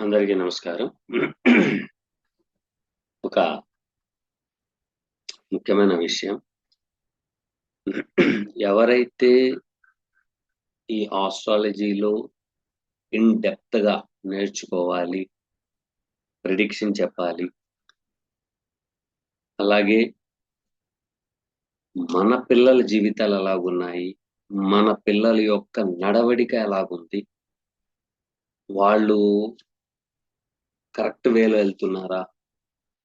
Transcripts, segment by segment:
అందరికీ నమస్కారం. ఒక ముఖ్యమైన విషయం. ఎవరైతే ఈ ఆస్ట్రాలజీలో ఇన్ డెప్త్‌గా నేర్చుకోవాలి, ప్రిడిక్షన్ చెప్పాలి. అలాగే మన పిల్లల జీవితాలు ఎలాగున్నాయి, మన పిల్లల యొక్క నడవడిక ఎలాగుంది, వాళ్ళు కరెక్ట్ వేలో వెళ్తున్నారా?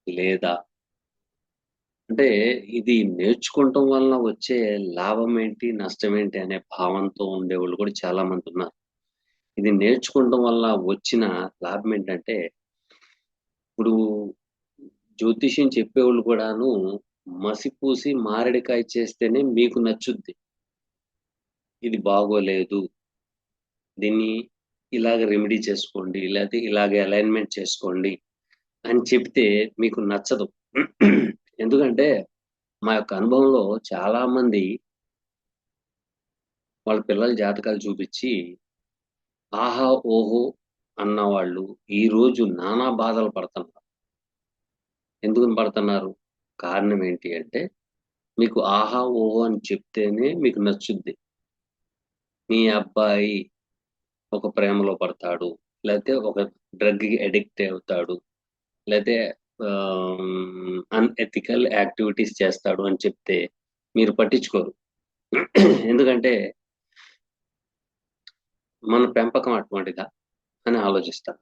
లేదా? అంటే ఇది నేర్చుకోవటం వలన వచ్చే లాభం ఏంటి, నష్టం ఏంటి అనే భావంతో ఉండేవాళ్ళు కూడా చాలా మంది ఉన్నారు. ఇది నేర్చుకోవటం వల్ల వచ్చిన లాభం ఏంటంటే, ఇప్పుడు జ్యోతిష్యం చెప్పేవాళ్ళు కూడాను మసిపూసి మారేడుకాయ చేస్తేనే మీకు నచ్చుద్ది. ఇది బాగోలేదు. దీన్ని ఇలాగ రెమెడీ చేసుకోండి. లేతే ఇలాగ అలైన్‌మెంట్ చేసుకోండి అని చెప్తే మీకు నచ్చదు. ఎందుకంటే మా యొక్క అనుభవంలో చాలామంది వాళ్ళ పిల్లల జాతకాలు చూపిచ్చి, ఆహా! ఓహో! అన్నవాళ్ళు ఈరోజు నానా బాధలు పడుతున్నారు. ఎందుకని పడుతున్నారు? కారణం ఏంటి అంటే, మీకు ఆహా! ఓహో! అని చెప్తేనే మీకు నచ్చుద్ది. మీ అబ్బాయి ఒక ప్రేమలో పడతాడు. లేతే ఒక డ్రగ్‌కి అడిక్ట్ అవుతాడు. లేతే అన్‌ఎథికల్ యాక్టివిటీస్ చేస్తాడు అని చెప్తే మీరు పట్టించుకోరు. ఎందుకంటే మన పెంపకం అటువంటిదా అని ఆలోచిస్తారు.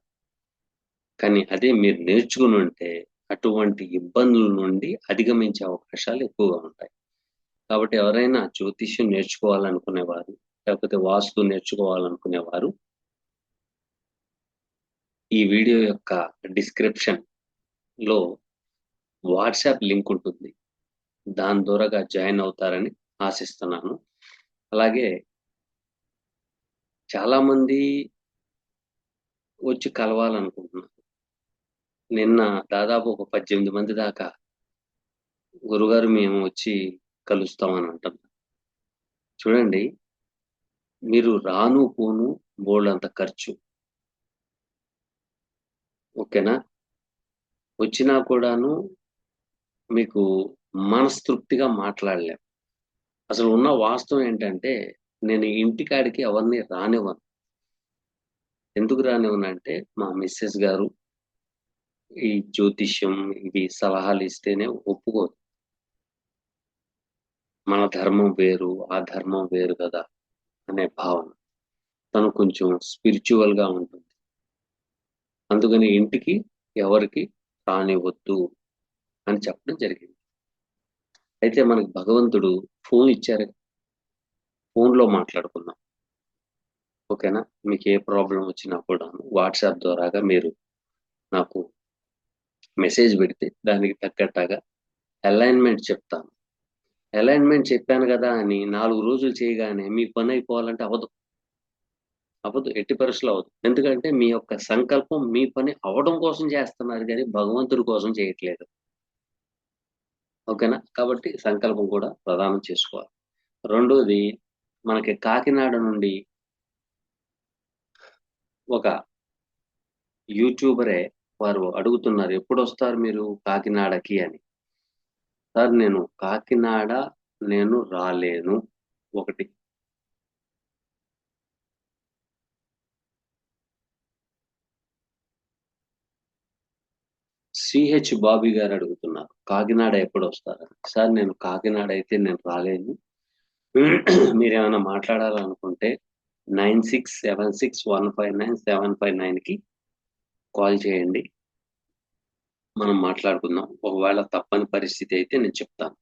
కానీ అదే మీరు నేర్చుకునుంటే అటువంటి ఇబ్బందుల నుండి అధిగమించే అవకాశాలు ఎక్కువగా ఉంటాయి. కాబట్టి ఎవరైనా జ్యోతిష్యం నేర్చుకోవాలనుకునేవారు, లేకపోతే వాస్తు నేర్చుకోవాలనుకునేవారు ఈ వీడియో యొక్క డిస్క్రిప్షన్‌లో వాట్సాప్ లింక్ ఉంటుంది. దాని ద్వారాగా జాయిన్ అవుతారని ఆశిస్తున్నాను. అలాగే చాలామంది వచ్చి కలవాలనుకుంటున్నారు. నిన్న దాదాపు ఒక 18 మంది దాకా గురుగారు మేము వచ్చి కలుస్తామని అంటున్నారు. చూడండి, మీరు రాను పోను బోలెడంత ఖర్చు. ఓకేనా? వచ్చినా కూడాను మీకు మనస్తృప్తిగా మాట్లాడలేం. అసలు ఉన్న వాస్తవం ఏంటంటే, నేను ఇంటికాడికి ఎవరిని రానివ్వను. ఎందుకు రానివ్వనంటే, మా మిసెస్ గారు ఈ జ్యోతిష్యం, ఇవి సలహాలు ఇస్తేనే ఒప్పుకోదు. మన ధర్మం వేరు, ఆ ధర్మం వేరు కదా! అనే భావన. తను కొంచెం స్పిరిచ్యువల్‌గా ఉంటుంది. అందుకని ఇంటికి ఎవరికీ రానివ్వద్దు అని చెప్పడం జరిగింది. అయితే మనకు భగవంతుడు ఫోన్ ఇచ్చారు. ఫోన్‌లో మాట్లాడుకుందాం. ఓకేనా? మీకు ఏ ప్రాబ్లమ్ వచ్చినా కూడాను వాట్సాప్ ద్వారాగా మీరు నాకు మెసేజ్ పెడితే దానికి తగ్గట్టుగా అలైన్‌మెంట్ చెప్తాను. అలైన్‌మెంట్ చెప్పాను గదా! అని 4 రోజులు చేయగానే మీ పని అయిపోవాలంటే అవ్వదు. అవ్వదు. ఎట్టి పరిస్థితిలో అవ్వదు. ఎందుకంటే మీ యొక్క సంకల్పం మీ పని అవ్వడం కోసం చేస్తున్నారు గానీ భగవంతుడి కోసం చేయట్లేదు. ఓకేనా? కాబట్టి సంకల్పం కూడా ప్రదానం చేసుకోవాలి. రెండోది, మనకి కాకినాడ నుండి ఒక యూట్యూబరే వారు అడుగుతున్నారు, "ఎప్పుడొస్తారు మీరు కాకినాడకి" అని. సార్, కాకినాడ నేను రాలేను. ఒకటి. సిహెచ్ బాబీ గారు అడుగుతున్నారు, "కాకినాడ ఎప్పుడొస్తారని?" సార్, కాకినాడ అయితే నేను రాలేను. మీరేమైనా మాట్లాడాలనుకుంటే 9676159759కి కాల్ చేయండి. మనం మాట్లాడుకుందాం. ఒకవేళ తప్పని పరిస్థితి అయితే నేను చెప్తాను.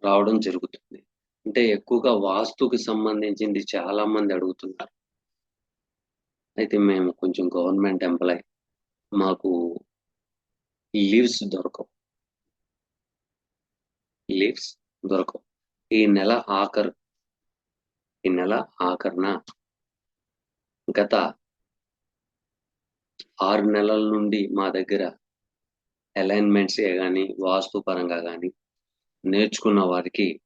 రావడం జరుగుతుంది. అంటే ఎక్కువగా వాస్తుకి సంబంధించింది చాలా మంది అడుగుతున్నారు. అయితే మేము కొంచెం గవర్నమెంట్ ఎంప్లాయ్. మాకు లీవ్స్ దొరకవు. లీవ్స్ దొరకవు. ఈ నెల ఆఖరు ఈ నెల ఆఖరున గత 6 నెలల నుండి మా దగ్గర అలైన్‌మెంట్సే గాని, వాస్తు పరంగా గాని నేర్చుకున్న వారికి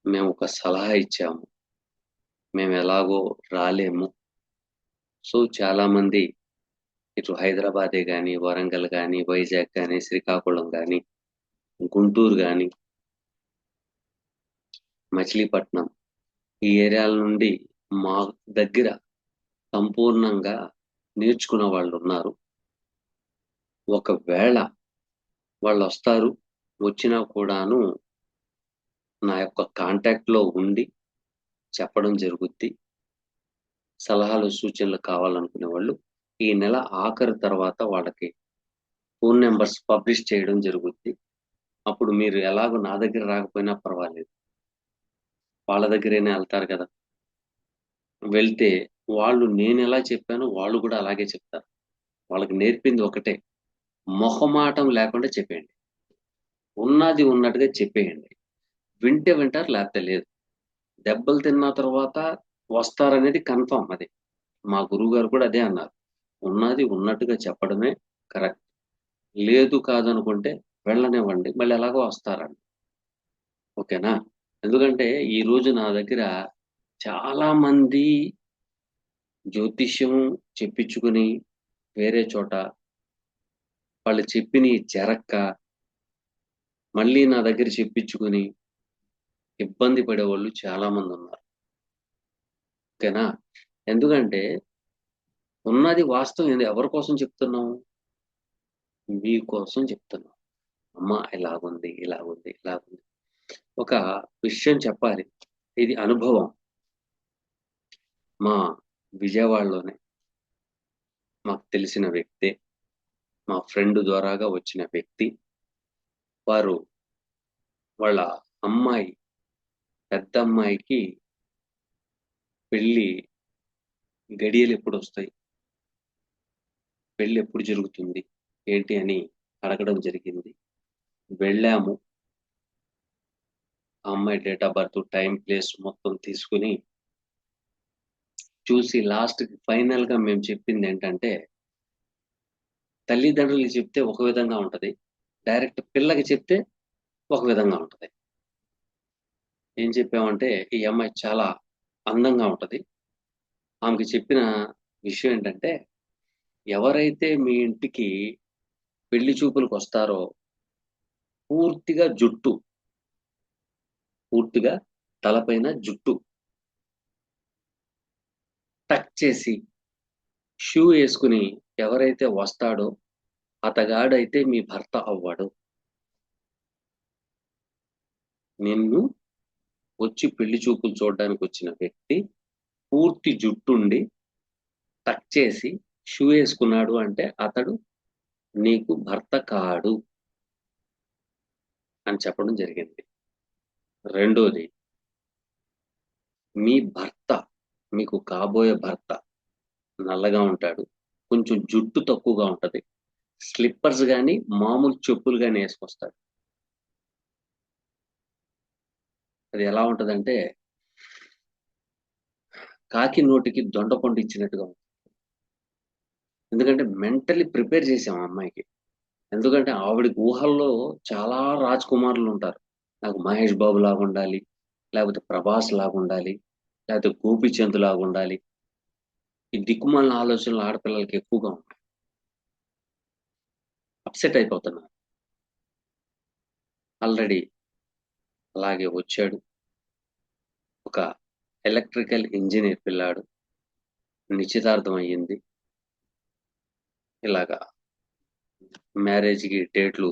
మేము ఒక సలహా ఇచ్చాము. మేము ఎలాగో రాలేము. సో చాలా మంది ఇటు హైదరాబాదే కానీ, వరంగల్ కానీ, వైజాగ్ కానీ, శ్రీకాకుళం కానీ, గుంటూరు కానీ, మచిలీపట్నం ఈ ఏరియాల నుండి మా దగ్గర సంపూర్ణంగా నేర్చుకున్న వాళ్ళు ఉన్నారు. ఒకవేళ వాళ్ళు వస్తారు, వచ్చినా కూడాను నా యొక్క కాంటాక్ట్ లో ఉండి చెప్పడం జరుగుద్ది. సలహాలు సూచనలు కావాలనుకునే వాళ్ళు ఈ నెల ఆఖరు తర్వాత వాళ్ళకి ఫోన్ నెంబర్స్ పబ్లిష్ చేయడం జరుగుద్ది. అప్పుడు మీరు ఎలాగో నా దగ్గర రాకపోయినా పర్వాలేదు, వాళ్ళ దగ్గరైనా వెళ్తారు కదా. వెళ్తే వాళ్ళు నేను ఎలా చెప్పానో వాళ్ళు కూడా అలాగే చెప్తారు. వాళ్ళకి నేర్పింది ఒకటే, మొహమాటం లేకుండా చెప్పేయండి. ఉన్నది ఉన్నట్టుగా చెప్పేయండి. వింటే వింటారు, లేకపోతే లేదు. దెబ్బలు తిన్న తర్వాత వస్తారనేది కన్ఫర్మ్. అది మా గురువు గారు కూడా అదే అన్నారు. ఉన్నది ఉన్నట్టుగా చెప్పడమే కరెక్ట్. లేదు కాదనుకుంటే వెళ్ళనివ్వండి, మళ్ళీ ఎలాగో వస్తారండి. ఓకేనా? ఎందుకంటే ఈ రోజు నా దగ్గర చాలా మంది జ్యోతిష్యం చెప్పించుకుని వేరే చోట వాళ్ళు చెప్పిని జరక్క మళ్ళీ నా దగ్గర చెప్పించుకుని ఇబ్బంది పడేవాళ్ళు చాలా మంది ఉన్నారు. ఓకేనా? ఎందుకంటే ఉన్నది వాస్తవం. ఎవరి కోసం చెప్తున్నాం? మీకోసం చెప్తున్నాం. అమ్మ ఇలాగుంది, ఇలాగుంది, ఇలాగుంది. ఒక విషయం చెప్పాలి. ఇది అనుభవం. మా విజయవాడలోనే మాకు తెలిసిన వ్యక్తే, మా ఫ్రెండ్ ద్వారాగా వచ్చిన వ్యక్తి. వారు వాళ్ళ అమ్మాయి, పెద్ద అమ్మాయికి పెళ్లి గడియలు ఎప్పుడు వస్తాయి, పెళ్లి ఎప్పుడు జరుగుతుంది ఏంటి అని అడగడం జరిగింది. వెళ్ళాము. ఆ అమ్మాయి date of birth, time, place మొత్తం తీసుకుని చూసి లాస్ట్ ఫైనల్ గా మేము చెప్పింది ఏంటంటే, తల్లిదండ్రులకి చెప్తే ఒక విధంగా ఉంటది, డైరెక్ట్ పిల్లకి చెప్తే ఒక విధంగా ఉంటది. ఏం చెప్పామంటే, ఈ అమ్మాయి చాలా అందంగా ఉంటది. ఆమెకి చెప్పిన విషయం ఏంటంటే, ఎవరైతే మీ ఇంటికి పెళ్లి చూపులకు వస్తారో పూర్తిగా జుట్టు, పూర్తిగా తలపైన జుట్టు టక్ చేసి షూ వేసుకుని ఎవరైతే వస్తాడో అతగాడైతే మీ భర్త అవ్వడు. నిన్ను వచ్చి పెళ్లి చూపులు చూడడానికి వచ్చిన వ్యక్తి పూర్తి జుట్టుండి టక్ చేసి షూ వేసుకున్నాడు అంటే అతడు నీకు భర్త కాడు అని చెప్పడం జరిగింది. రెండోది, మీ భర్త, మీకు కాబోయే భర్త నల్లగా ఉంటాడు, కొంచెం జుట్టు తక్కువగా ఉంటది, స్లిప్పర్స్ గాని మామూలు చెప్పులు గాని వేసుకొస్తాడు. అది ఎలా ఉంటదంటే కాకి నోటికి దొండపండు ఇచ్చినట్టుగా ఉంటుంది. ఎందుకంటే మెంటలీ ప్రిపేర్ చేసాం ఆ అమ్మాయికి. ఎందుకంటే ఆవిడకి ఊహల్లో చాలా రాజ్ కుమారులు ఉంటారు. నాకు మహేష్ బాబు లాగా ఉండాలి, లేకపోతే ప్రభాస్ లాగా ఉండాలి, లేకపోతే గోపిచంద్ లాగా ఉండాలి. ఈ దిక్కుమాలిన ఆలోచనలు ఆడపిల్లలకి ఎక్కువగా ఉంటాయి. అప్సెట్ అయిపోతున్నారు. ఆల్రెడీ అలాగే వచ్చాడు ఒక ఎలక్ట్రికల్ ఇంజనీర్ పిల్లాడు. నిశ్చితార్థం అయ్యింది. ఇలాగా మ్యారేజ్కి డేట్లు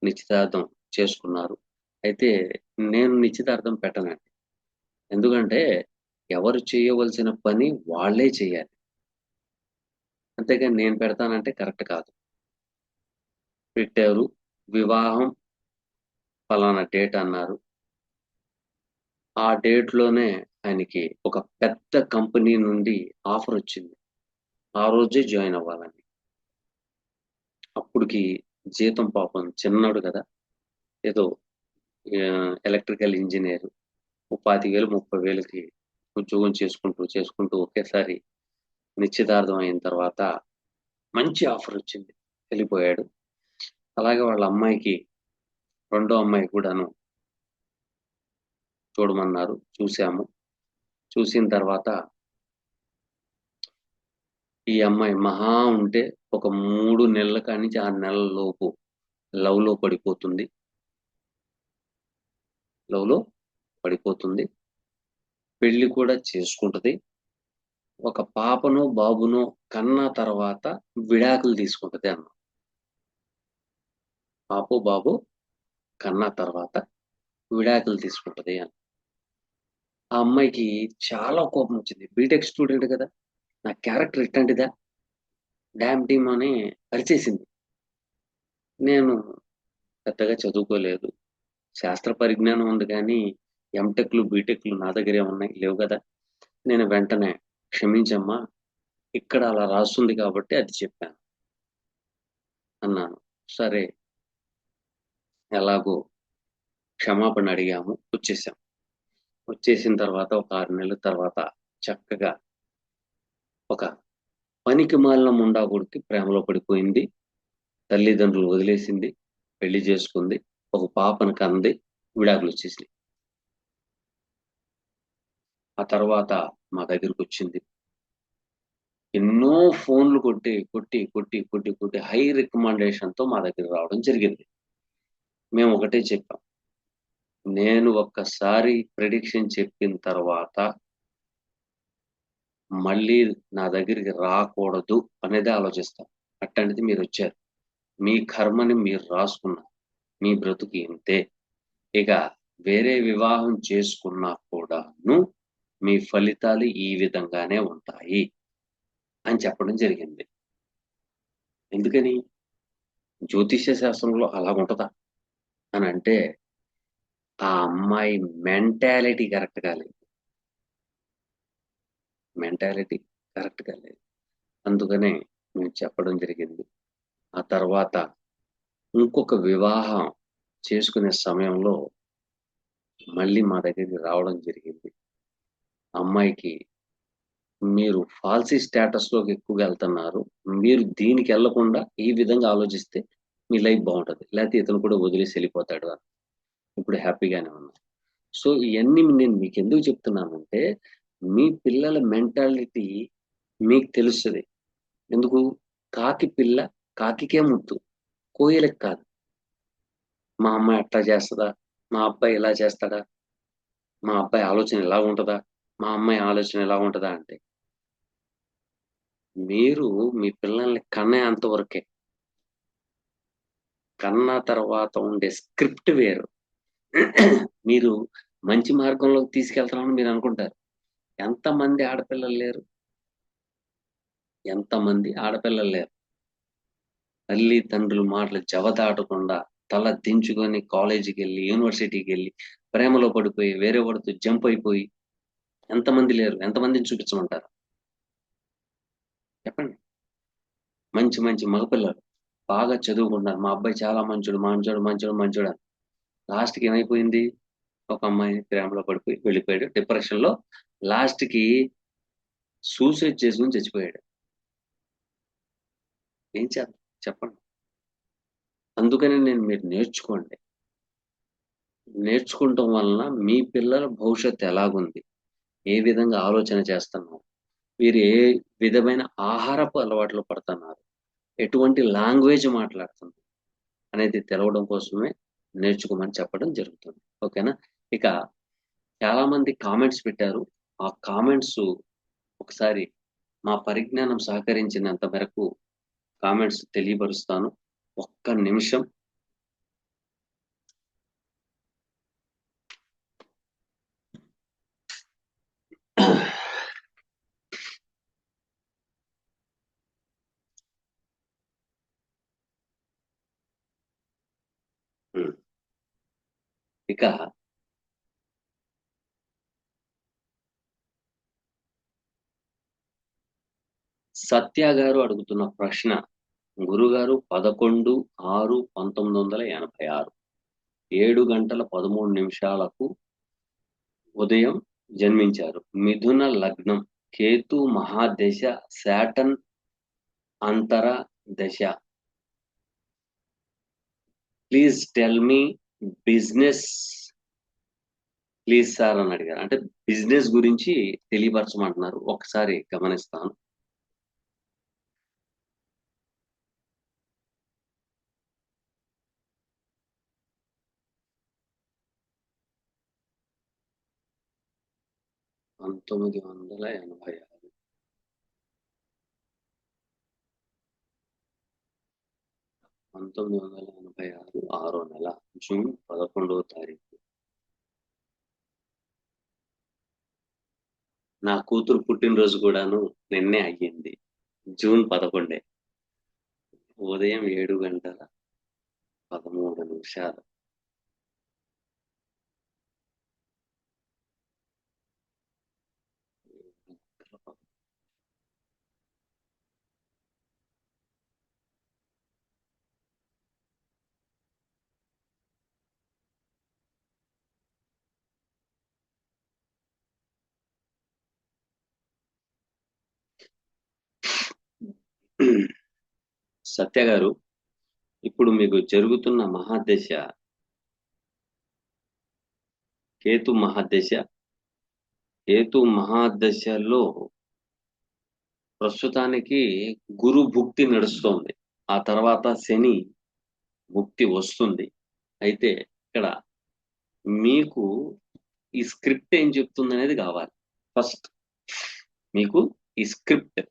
నిశ్చితార్థం చేసుకున్నారు. అయితే నేను నిశ్చితార్థం పెట్టనండి. ఎందుకంటే ఎవరు చేయవలసిన పని వాళ్ళే చేయాలి. అంతేగాని నేను పెడతానంటే కరెక్ట్ కాదు. పెట్టారు, వివాహం ఫలానా డేట్ అన్నారు. ఆ డేట్ లోనే ఆయనకి ఒక పెద్ద కంపెనీ నుండి ఆఫర్ వచ్చింది. ఆ రోజే జాయిన్ అవ్వాలని. అప్పుడుకి జీతం పాపం చిన్నాడు కదా, ఏదో ఎలక్ట్రికల్ ఇంజనీర్ 25,000 30,000కి ఉద్యోగం చేసుకుంటూ చేసుకుంటూ ఒకేసారి నిశ్చితార్థం అయిన తర్వాత మంచి ఆఫర్ వచ్చింది, వెళ్ళిపోయాడు. అలాగే వాళ్ళ అమ్మాయికి, రెండో అమ్మాయి కూడాను చూడమన్నారు. చూసాము. చూసిన తర్వాత ఈ అమ్మాయి మహా ఉంటే ఒక 3 నెలల కాడి నుంచి 6 నెలల లోపు లవ్ లో పడిపోతుంది. లవ్ లో పడిపోతుంది. పెళ్లి కూడా చేసుకుంటది. ఒక పాపనో బాబునో కన్న తర్వాత విడాకులు తీసుకుంటది అన్న. పాపో బాబు కన్న తర్వాత విడాకులు తీసుకుంటది అని. ఆ అమ్మాయికి చాలా కోపం వచ్చింది. బీటెక్ స్టూడెంట్ కదా, నా క్యారెక్టర్ ఇట్లాంటిదా, డామ్ టీమ్ అని అరిచేసింది. నేను పెద్దగా చదువుకోలేదు, శాస్త్ర పరిజ్ఞానం ఉంది కానీ ఎంటెక్లు బీటెక్లు నా దగ్గరే ఉన్నాయి, లేవు కదా. నేను వెంటనే క్షమించమ్మా, ఇక్కడ అలా రాస్తుంది కాబట్టి అది చెప్పాను అన్నాను. సరే, ఎలాగో క్షమాపణ అడిగాము, వచ్చేసాం. వచ్చేసిన తర్వాత ఒక 6 నెలల తర్వాత చక్కగా ఒక పనికి మాలిన ముండా కొడుకు ప్రేమలో పడిపోయింది. తల్లిదండ్రులు వదిలేసింది, పెళ్లి చేసుకుంది, ఒక పాపను కంది, విడాకులు వచ్చేసింది. ఆ తర్వాత మా దగ్గరికి వచ్చింది. ఎన్నో ఫోన్లు కొట్టి కొట్టి కొట్టి కొట్టి కొట్టి హై రికమెండేషన్ తో మా దగ్గర రావడం జరిగింది. మేము ఒకటే చెప్పాం, నేను ఒక్కసారి ప్రెడిక్షన్ చెప్పిన తర్వాత మళ్ళీ నా దగ్గరికి రాకూడదు అనేది ఆలోచిస్తాం. అట్లాంటిది మీరు వచ్చారు, మీ కర్మని మీరు రాసుకున్నారు, మీ బ్రతుకు ఇంతే, ఇక వేరే వివాహం చేసుకున్నా కూడాను మీ ఫలితాలు ఈ విధంగానే ఉంటాయి అని చెప్పడం జరిగింది. ఎందుకని? జ్యోతిష్య శాస్త్రంలో అలా ఉంటదా అని అంటే, ఆ అమ్మాయి మెంటాలిటీ కరెక్ట్ కాలేదు. మెంటాలిటీ కరెక్ట్ కాలేదు, అందుకనే మేము చెప్పడం జరిగింది. ఆ తర్వాత ఇంకొక వివాహం చేసుకునే సమయంలో మళ్ళీ మా దగ్గరికి రావడం జరిగింది. అమ్మాయికి, మీరు ఫాల్సీ స్టేటస్ లోకి ఎక్కువగా వెళ్తున్నారు, మీరు దీనికి వెళ్లకుండా ఈ విధంగా ఆలోచిస్తే మీ లైఫ్ బాగుంటది, లేకపోతే ఇతను కూడా వదిలేసి వెళ్ళిపోతాడు అని. ఇప్పుడు హ్యాపీగానే ఉన్నాను. సో ఇవన్నీ నేను మీకు ఎందుకు చెప్తున్నానంటే, మీ పిల్లల మెంటాలిటీ మీకు తెలుస్తుంది. ఎందుకు? కాకి పిల్ల కాకికే ముద్దు, కోయిలకు కాదు. మా అమ్మాయి అట్లా చేస్తుందా, మా అబ్బాయి ఇలా చేస్తాడా, మా అబ్బాయి ఆలోచన ఎలా ఉంటుందా, మా అమ్మాయి ఆలోచన ఎలా ఉంటుందా అంటే, మీరు మీ పిల్లల్ని కన్నే అంతవరకే. కన్నా తర్వాత ఉండే స్క్రిప్ట్ వేరు. మీరు మంచి మార్గంలోకి తీసుకెళ్తామని మీరు అనుకుంటారు. ఎంతమంది ఆడపిల్లలు లేరు, ఎంతమంది ఆడపిల్లలు లేరు తల్లిదండ్రుల మాటలు జవదాటకుండా తల దించుకొని కాలేజీకి వెళ్ళి యూనివర్సిటీకి వెళ్ళి ప్రేమలో పడిపోయి వేరే వాడితో జంప్ అయిపోయి ఎంతమంది లేరు? ఎంతమందిని చూపించమంటారు చెప్పండి? మంచి మంచి మగపిల్లలు బాగా చదువుకుంటున్నారు, మా అబ్బాయి చాలా మంచోడు మంచోడు మంచోడు మంచోడు అని. లాస్ట్కి ఏమైపోయింది? ఒక అమ్మాయి ప్రేమలో పడిపోయి వెళ్ళిపోయాడు, డిప్రెషన్ లో లాస్ట్ కి సూసైడ్ చేసుకుని చచ్చిపోయాడు. ఏం చేద్దాం చెప్పండి? అందుకని నేను, మీరు నేర్చుకోండి. నేర్చుకుంటాం వలన మీ పిల్లల భవిష్యత్తు ఎలాగుంది, ఏ విధంగా ఆలోచన చేస్తున్నారు, వీరు ఏ విధమైన ఆహారపు అలవాట్లు పడుతున్నారు, ఎటువంటి లాంగ్వేజ్ మాట్లాడుతున్నారు అనేది తెలవడం కోసమే నేర్చుకోమని చెప్పడం జరుగుతుంది. ఓకేనా? ఇక చాలా మంది కామెంట్స్ పెట్టారు. ఆ కామెంట్స్ ఒకసారి మా పరిజ్ఞానం సహకరించినంత మేరకు కామెంట్స్ తెలియపరుస్తాను. ఒక్క నిమిషం. ఇక సత్య గారు అడుగుతున్న ప్రశ్న, గురుగారు 11/6/1986 7:13 ఉదయం జన్మించారు. మిథున లగ్నం, కేతు మహాదశ, శాటన్ అంతర దశ. Please tell me business please sir అని అడిగారు. అంటే బిజినెస్ గురించి తెలియపరచమంటున్నారు, ఒకసారి గమనిస్తాను. 1986 1986 6వ నెల జూన్ 11వ తారీఖు. నా కూతురు పుట్టినరోజు కూడాను నిన్నే అయ్యింది. జూన్ 11. ఉదయం 7:13. సత్య గారు, ఇప్పుడు మీకు జరుగుతున్న మహాదశ కేతు మహాదశ. కేతు మహాదశలో ప్రస్తుతానికి గురు భుక్తి నడుస్తోంది. ఆ తర్వాత శని భుక్తి వస్తుంది. అయితే ఇక్కడ మీకు ఈ స్క్రిప్ట్ ఏం చెప్తుంది అనేది కావాలి. ఫస్ట్ మీకు ఈ స్క్రిప్ట్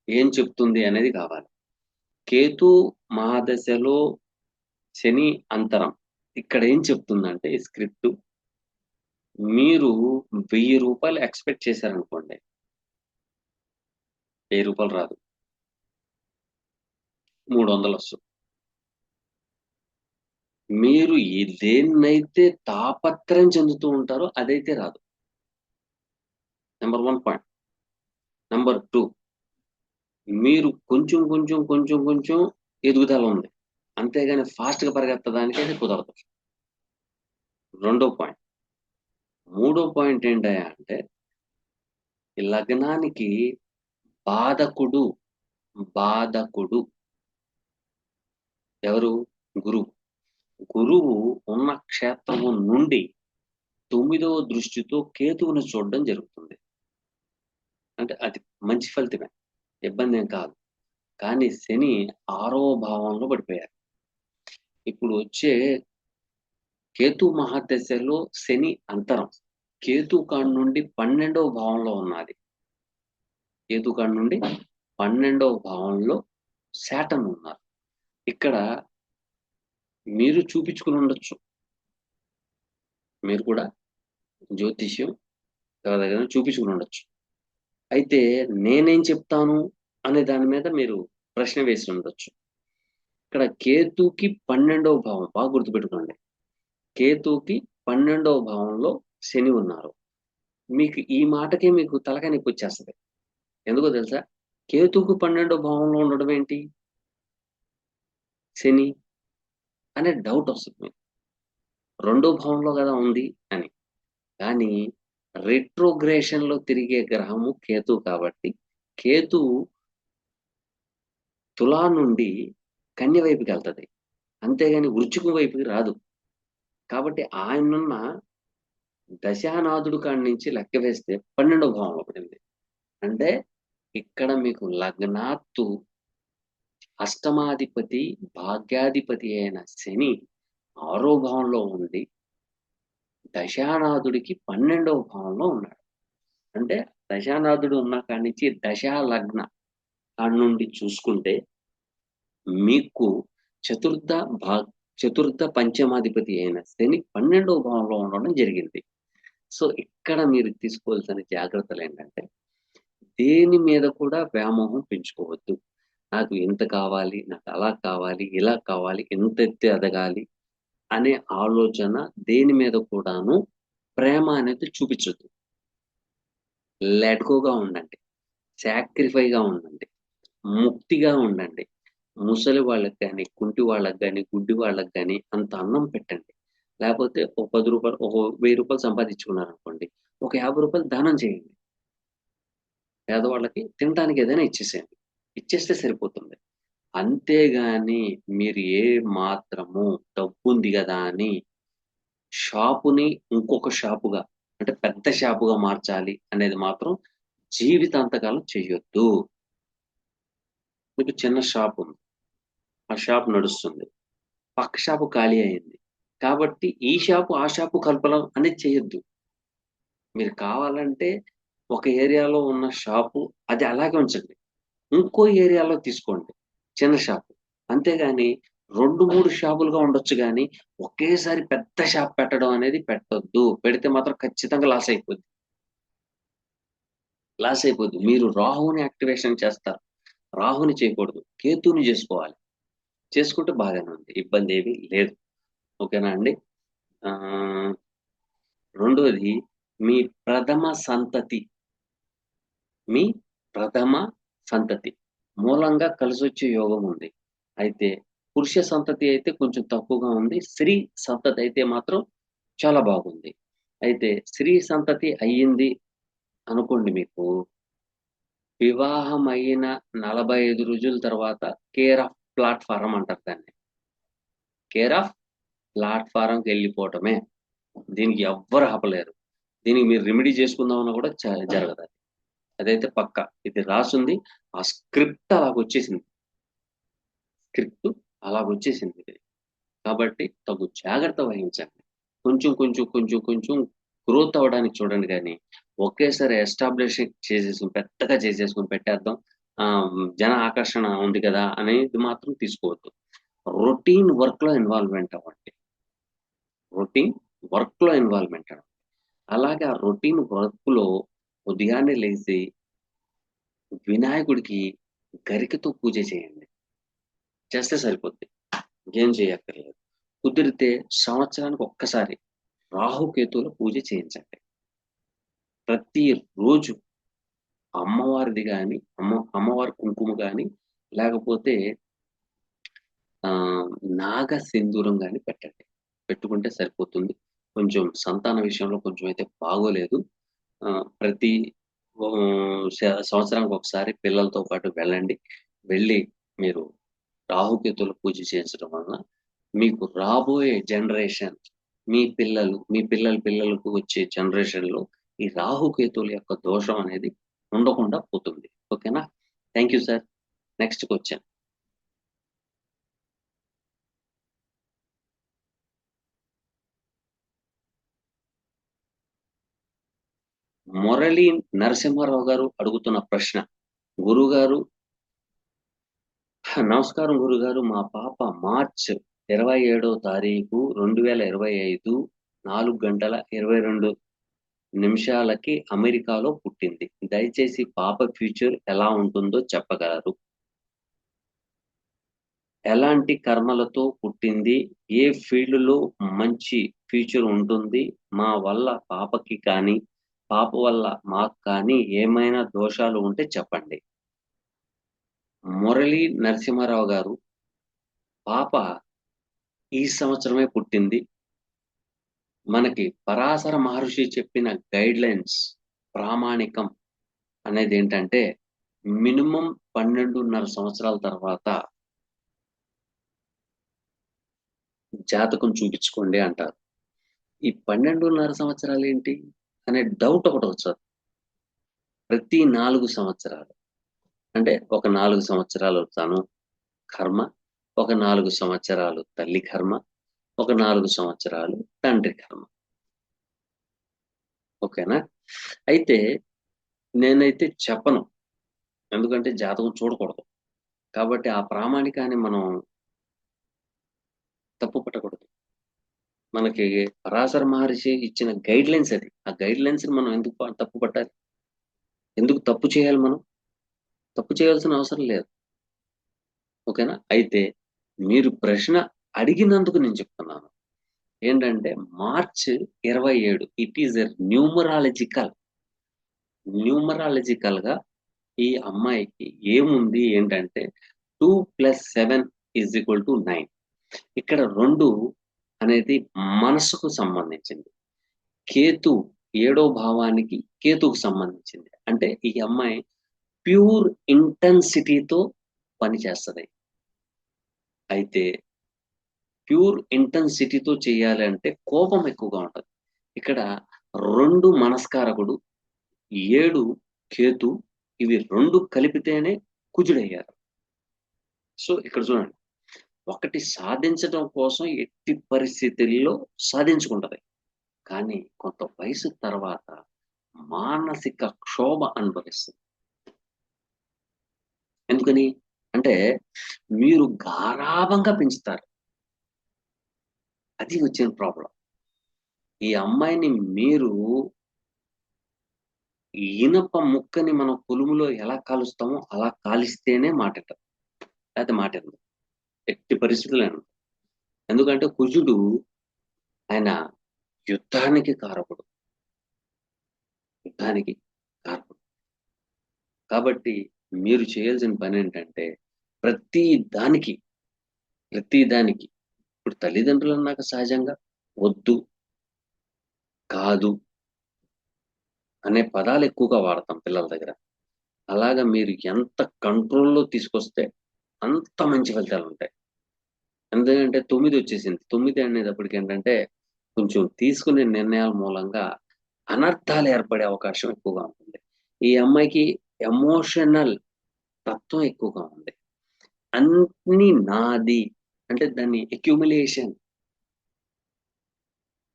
ఏం చెప్తుంది అనేది కావాలి. కేతు మహాదశలో శని అంతరం ఇక్కడ ఏం చెప్తుందంటే ఈ స్క్రిప్ట్, మీరు 1000 రూపాయలు ఎక్స్పెక్ట్ చేశారనుకోండి, 1000 రూపాయలు రాదు, 300 వస్తుంది. మీరు దేన్నైతే తాపత్రయం చెందుతూ ఉంటారో అదైతే రాదు. Number 1 point. నెంబర్ 2, మీరు కొంచెం కొంచెం కొంచెం కొంచెం ఎదుగుదల ఉంది, అంతేగాని ఫాస్ట్గా పరిగెత్తడానికి అయితే కుదరదు. 2వ పాయింట్. 3వ పాయింట్ ఏంటయ్యా అంటే, ఈ లగ్నానికి బాధకుడు ఎవరు? గురువు. గురువు ఉన్న క్షేత్రము నుండి 9వ దృష్టితో కేతువుని చూడడం జరుగుతుంది. అంటే అది మంచి ఫలితమే, ఇబ్బంది ఏం కాదు. కానీ శని 6వ భావంలో పడిపోయారు. ఇప్పుడు వచ్చే కేతు మహాదశలో శని అంతరం కేతు కాడి నుండి 12వ భావంలో ఉన్నది. కేతు కాడి నుండి 12వ భావంలో శాటర్న్ ఉన్నారు. ఇక్కడ మీరు చూపించుకుని ఉండొచ్చు, మీరు కూడా జ్యోతిష్యం దగ్గర చూపించుకుని ఉండొచ్చు. అయితే నేనేం చెప్తాను అనే దాని మీద మీరు ప్రశ్న వేసి ఉండొచ్చు. ఇక్కడ కేతుకి 12వ భావం, బాగా గుర్తుపెట్టుకోండి, కేతుకి 12వ భావంలో శని ఉన్నారు. మీకు ఈ మాటకే మీకు తలకాయ నొప్పి వచ్చేస్తుంది. ఎందుకో తెలుసా? కేతుకు 12వ భావంలో ఉండడం ఏంటి, శని అనే డౌట్ వస్తుంది మీకు. 2వ భావంలో కదా ఉంది అని. కానీ రెట్రోగ్రేషన్ లో తిరిగే గ్రహము కేతు కాబట్టి కేతు తులా నుండి కన్య వైపుకి వెళ్తుంది, అంతేగాని వృశ్చికం వైపుకి రాదు. కాబట్టి ఆయనున్న దశానాథుడు కాడి నుంచి లెక్క వేస్తే 12వ భావంలో పడింది. అంటే ఇక్కడ మీకు లగ్నాత్తు అష్టమాధిపతి భాగ్యాధిపతి అయిన శని 6వ భావంలో ఉండి దశానాథుడికి 12వ భావంలో ఉన్నాడు. అంటే దశానాథుడు ఉన్న కాడి నుంచి దశా లగ్న కాడి నుండి చూసుకుంటే మీకు చతుర్థ పంచమాధిపతి అయిన శని 12వ భావంలో ఉండడం జరిగింది. సో ఇక్కడ మీరు తీసుకోవాల్సిన జాగ్రత్తలు ఏంటంటే, దేని మీద కూడా వ్యామోహం పెంచుకోవద్దు. నాకు ఇంత కావాలి, నాకు అలా కావాలి, ఇలా కావాలి, ఎంత ఎత్తి ఎదగాలి అనే ఆలోచన దేని మీద కూడాను ప్రేమ అనేది చూపించొద్దు. లెట్కోగా ఉండండి, సాక్రిఫైగా ఉండండి, ముక్తిగా ఉండండి. ముసలి వాళ్ళకి కానీ, కుంటి వాళ్ళకి కానీ, గుడ్డి వాళ్ళకి కానీ అంత అన్నం పెట్టండి. లేకపోతే ఒక 10 రూపాయలు, ఒక 1000 రూపాయలు సంపాదించుకున్నారనుకోండి, ఒక 50 రూపాయలు దానం చేయండి. పేదవాళ్ళకి తినడానికి ఏదైనా ఇచ్చేసేయండి, ఇచ్చేస్తే సరిపోతుంది. అంతేగాని మీరు ఏ మాత్రము డబ్బుంది కదా అని షాపుని ఇంకొక షాపుగా, అంటే పెద్ద షాపుగా మార్చాలి అనేది మాత్రం జీవితాంతకాలం చేయొద్దు. మీకు చిన్న షాప్ ఉంది, ఆ షాప్ నడుస్తుంది, పక్క షాపు ఖాళీ అయింది కాబట్టి ఈ షాపు ఆ షాపు కలపడం అనేది చేయొద్దు. మీరు కావాలంటే ఒక ఏరియాలో ఉన్న షాపు అది అలాగే ఉంచండి. ఇంకో ఏరియాలో తీసుకోండి చిన్న షాపు. అంతేగాని 2, 3 షాపులుగా ఉండొచ్చు గానీ, ఒకేసారి పెద్ద షాప్ పెట్టడం అనేది పెట్టొద్దు. పెడితే మాత్రం ఖచ్చితంగా లాస్ అయిపోద్ది. లాస్ అయిపోద్ది. మీరు రాహుని యాక్టివేషన్ చేస్తారు. రాహుని చేయకూడదు. కేతుని జేసుకోవాలి. చేసుకుంటే బాగానే ఉంది. ఇబ్బందేమీ లేదు. ఓకేనా అండి? ఆహ్, రెండోది మీ ప్రథమ సంతతి. మీ ప్రథమ సంతతి మూలంగా కలిసొచ్చే యోగం ఉంది. అయితే పురుష సంతతి అయితే కొంచెం తక్కువగా ఉంది. స్త్రీ సంతతి అయితే మాత్రం చాలా బాగుంది. అయితే స్త్రీ సంతతి అయ్యింది అనుకోండి మీకు, వివాహం అయిన 45 రోజుల తర్వాత కేర్ ఆఫ్ ప్లాట్‌ఫార్మ్ అంటారు దాన్ని. కేర్ ఆఫ్ ప్లాట్‌ఫార్మ్‌కెళ్ళిపోవటమే. దీనికి ఎవ్వరు ఆపలేరు. దీనికి మీరు రెమెడీ చేసుకుందామన్నా కూడా జరగదది. అదైతే పక్కా. ఇది రాసుంది. ఆ స్క్రిప్ట్ అలాగొచ్చేసింది. స్క్రిప్ట్ అలాగొచ్చేసింది. కాబట్టి తగు జాగ్రత్త వహించండి. కొంచెం గ్రోత్ అవ్వడానికి చూడండి గానీ, ఒకేసారి ఎస్టాబ్లిష్ పెద్దగా చేసేసుకొని పెట్టేద్దాం. జన ఆకర్షణ ఉంది కదా! అనేది మాత్రం తీసుకోవద్దు. రొటీన్ వర్క్‌లో ఇన్వాల్వ్‌మెంట్ అవ్వండి. రొటీన్ వర్క్‌లో ఇన్వాల్వ్‌మెంట్ అవ్వండి. అలాగే ఆ రొటీన్ వర్క్‌లో ఉదయాన్నే లెగిసి వినాయకుడికి గరికతో పూజ చేయండి. చేస్తే సరిపోద్ది. ఇంకేం చేయక్కర్లేదు. కుదిరితే సంవత్సరానికి ఒక్కసారి రాహుకేతువుల పూజ చేయించండి. ప్రతిరోజు అమ్మవారిది గాని, అమ్మవారి కుంకుమ గాని, లేకపోతే నాగ సింధూరం గాని పెట్టండి. పెట్టుకుంటే సరిపోతుంది. కొంచెం సంతాన విషయంలో కొంచెం అయితే బాగోలేదు. ప్రతి ఓహ్, సంవత్సరానికి ఒకసారి పిల్లలతో పాటు వెళ్ళండి. వెళ్ళి మీరు రాహుకేతువుల పూజ చేయించడం వలన మీకు రాబోయే జనరేషన్ మీ పిల్లలు, మీ పిల్లల పిల్లలకు వచ్చే జనరేషన్‌లో ఈ రాహుకేతువుల యొక్క దోషం అనేది ఉండకుండా పోతుంది. ఓకేనా? Thank you sir. Next question. Murali Narasimha Rao గారు అడుగుతున్న ప్రశ్న. గురువుగారు నమస్కారం గురుగారు. మా పాప మార్చ్ 27వ తారీఖు 2025 4:22 అమెరికాలో పుట్టింది. దయచేసి పాప ఫ్యూచర్ ఎలా ఉంటుందో చెప్పగలరు? ఎలాంటి కర్మలతో పుట్టింది? ఏ ఫీల్డ్‌లో మంచి ఫ్యూచర్ ఉంటుంది? మా వల్ల పాపకి కానీ, పాప వల్ల మాకు కానీ ఏమైనా దోషాలు ఉంటే చెప్పండి. మురళి నరసింహారావు గారు పాప ఈ సంవత్సరమే పుట్టింది. మనకి పరాశర మహర్షి చెప్పిన గైడ్‌లైన్స్ ప్రామాణికం అనేదేంటంటే, మినిమమ్ 12.5 సంవత్సరాల తర్వాత జాతకం చూపించుకోండి అంటారు. ఈ 12.5 సంవత్సరాలేంటి? అనే డౌట్ ఒకటొస్తది. ప్రతి 4 సంవత్సరాలు. అంటే ఒక 4 సంవత్సరాలు తను కర్మ, ఒక 4 సంవత్సరాలు తల్లి కర్మ, ఒక 4 సంవత్సరాలు తండ్రి కర్మ. ఓకేనా? అయితే నేనైతే చెప్పను. ఎందుకంటే జాతకం చూడకూడదు. కాబట్టి ఆ ప్రామాణికాన్ని మనం తప్పు పట్టకూడదు. మనకి పరాశర మహర్షి ఇచ్చిన గైడ్‌లైన్స్ అది. ఆ గైడ్‌లైన్స్‌ని మనం ఎందుకు తప్పు పట్టాలి? ఎందుకు తప్పు చేయాలి మనం? తప్పు చేయాల్సిన అవసరం లేదు. ఓకేనా? అయితే మీరు ప్రశ్న అడిగినందుకు నేను చెప్తున్నాను. ఏంటంటే మార్చ్ 27 ఇట్ ఈస్ ఎ న్యూమరాలజికల్‌గా ఈ అమ్మాయికి ఏముంది ఏంటంటే 2 + 7 = 9. ఇక్కడ 2 అనేది మనసుకు సంబంధించింది. కేతు ఏడో భావానికి కేతువుకు సంబంధించింది. అంటే ఈ అమ్మాయి ప్యూర్ ఇంటెన్సిటీతో పని చేస్తది. అయితే ప్యూర్ ఇంటెన్సిటీతో చేయాలి అంటే కోపం ఎక్కువగా ఉంటది. ఇక్కడ 2 మనస్కారకుడు, 7 కేతు ఇవి 2 కలిపితేనే కుజుడయ్యారు. సో, ఇక్కడ చూడండి. ఒకటి సాధించడం కోసం ఎట్టి పరిస్థితుల్లో సాధించుకుంటది. కానీ కొంత వయసు తర్వాత మానసిక క్షోభ అనుభవిస్తుంది. ఎందుకని అంటే మీరు గారాబంగా పెంచుతారు. అది వచ్చిన ప్రాబ్లం. ఈ అమ్మాయిని మీరు ఇనప ముక్కని మనం కొలుములో ఎలా కాలుస్తామో అలా కాలిస్తేనే మాటంటారు, లేకపోతే మాట వినదు. ఎట్టి పరిస్థితుల్లో. ఎందుకంటే కుజుడు ఆయన యుద్ధానికి కారకుడు. యుద్ధానికి కారకుడు. కాబట్టి మీరు చేయాల్సిన పని ఏంటంటే ప్రతి దానికి ప్రతి దానికి ఇప్పుడు తల్లిదండ్రులు అన్నాక సహజంగా వద్దు, కాదు అనే పదాలు ఎక్కువగా వాడతాం పిల్లల దగ్గర. అలాగా మీరు ఎంత కంట్రోల్లో తీసుకొస్తే అంత మంచి ఫలితాలు ఉంటాయి. ఎందుకంటే 9 వచ్చేసింది. 9 అనేటప్పటికి ఏంటంటే కొంచెం తీసుకునే నిర్ణయాల మూలంగా అనర్థాలు ఏర్పడే అవకాశం ఎక్కువగా ఉంటుంది. ఈ అమ్మాయికి ఎమోషనల్ తత్వం ఎక్కువగా ఉంది. అన్ని నాది అంటే దాన్ని అక్యుములేషన్,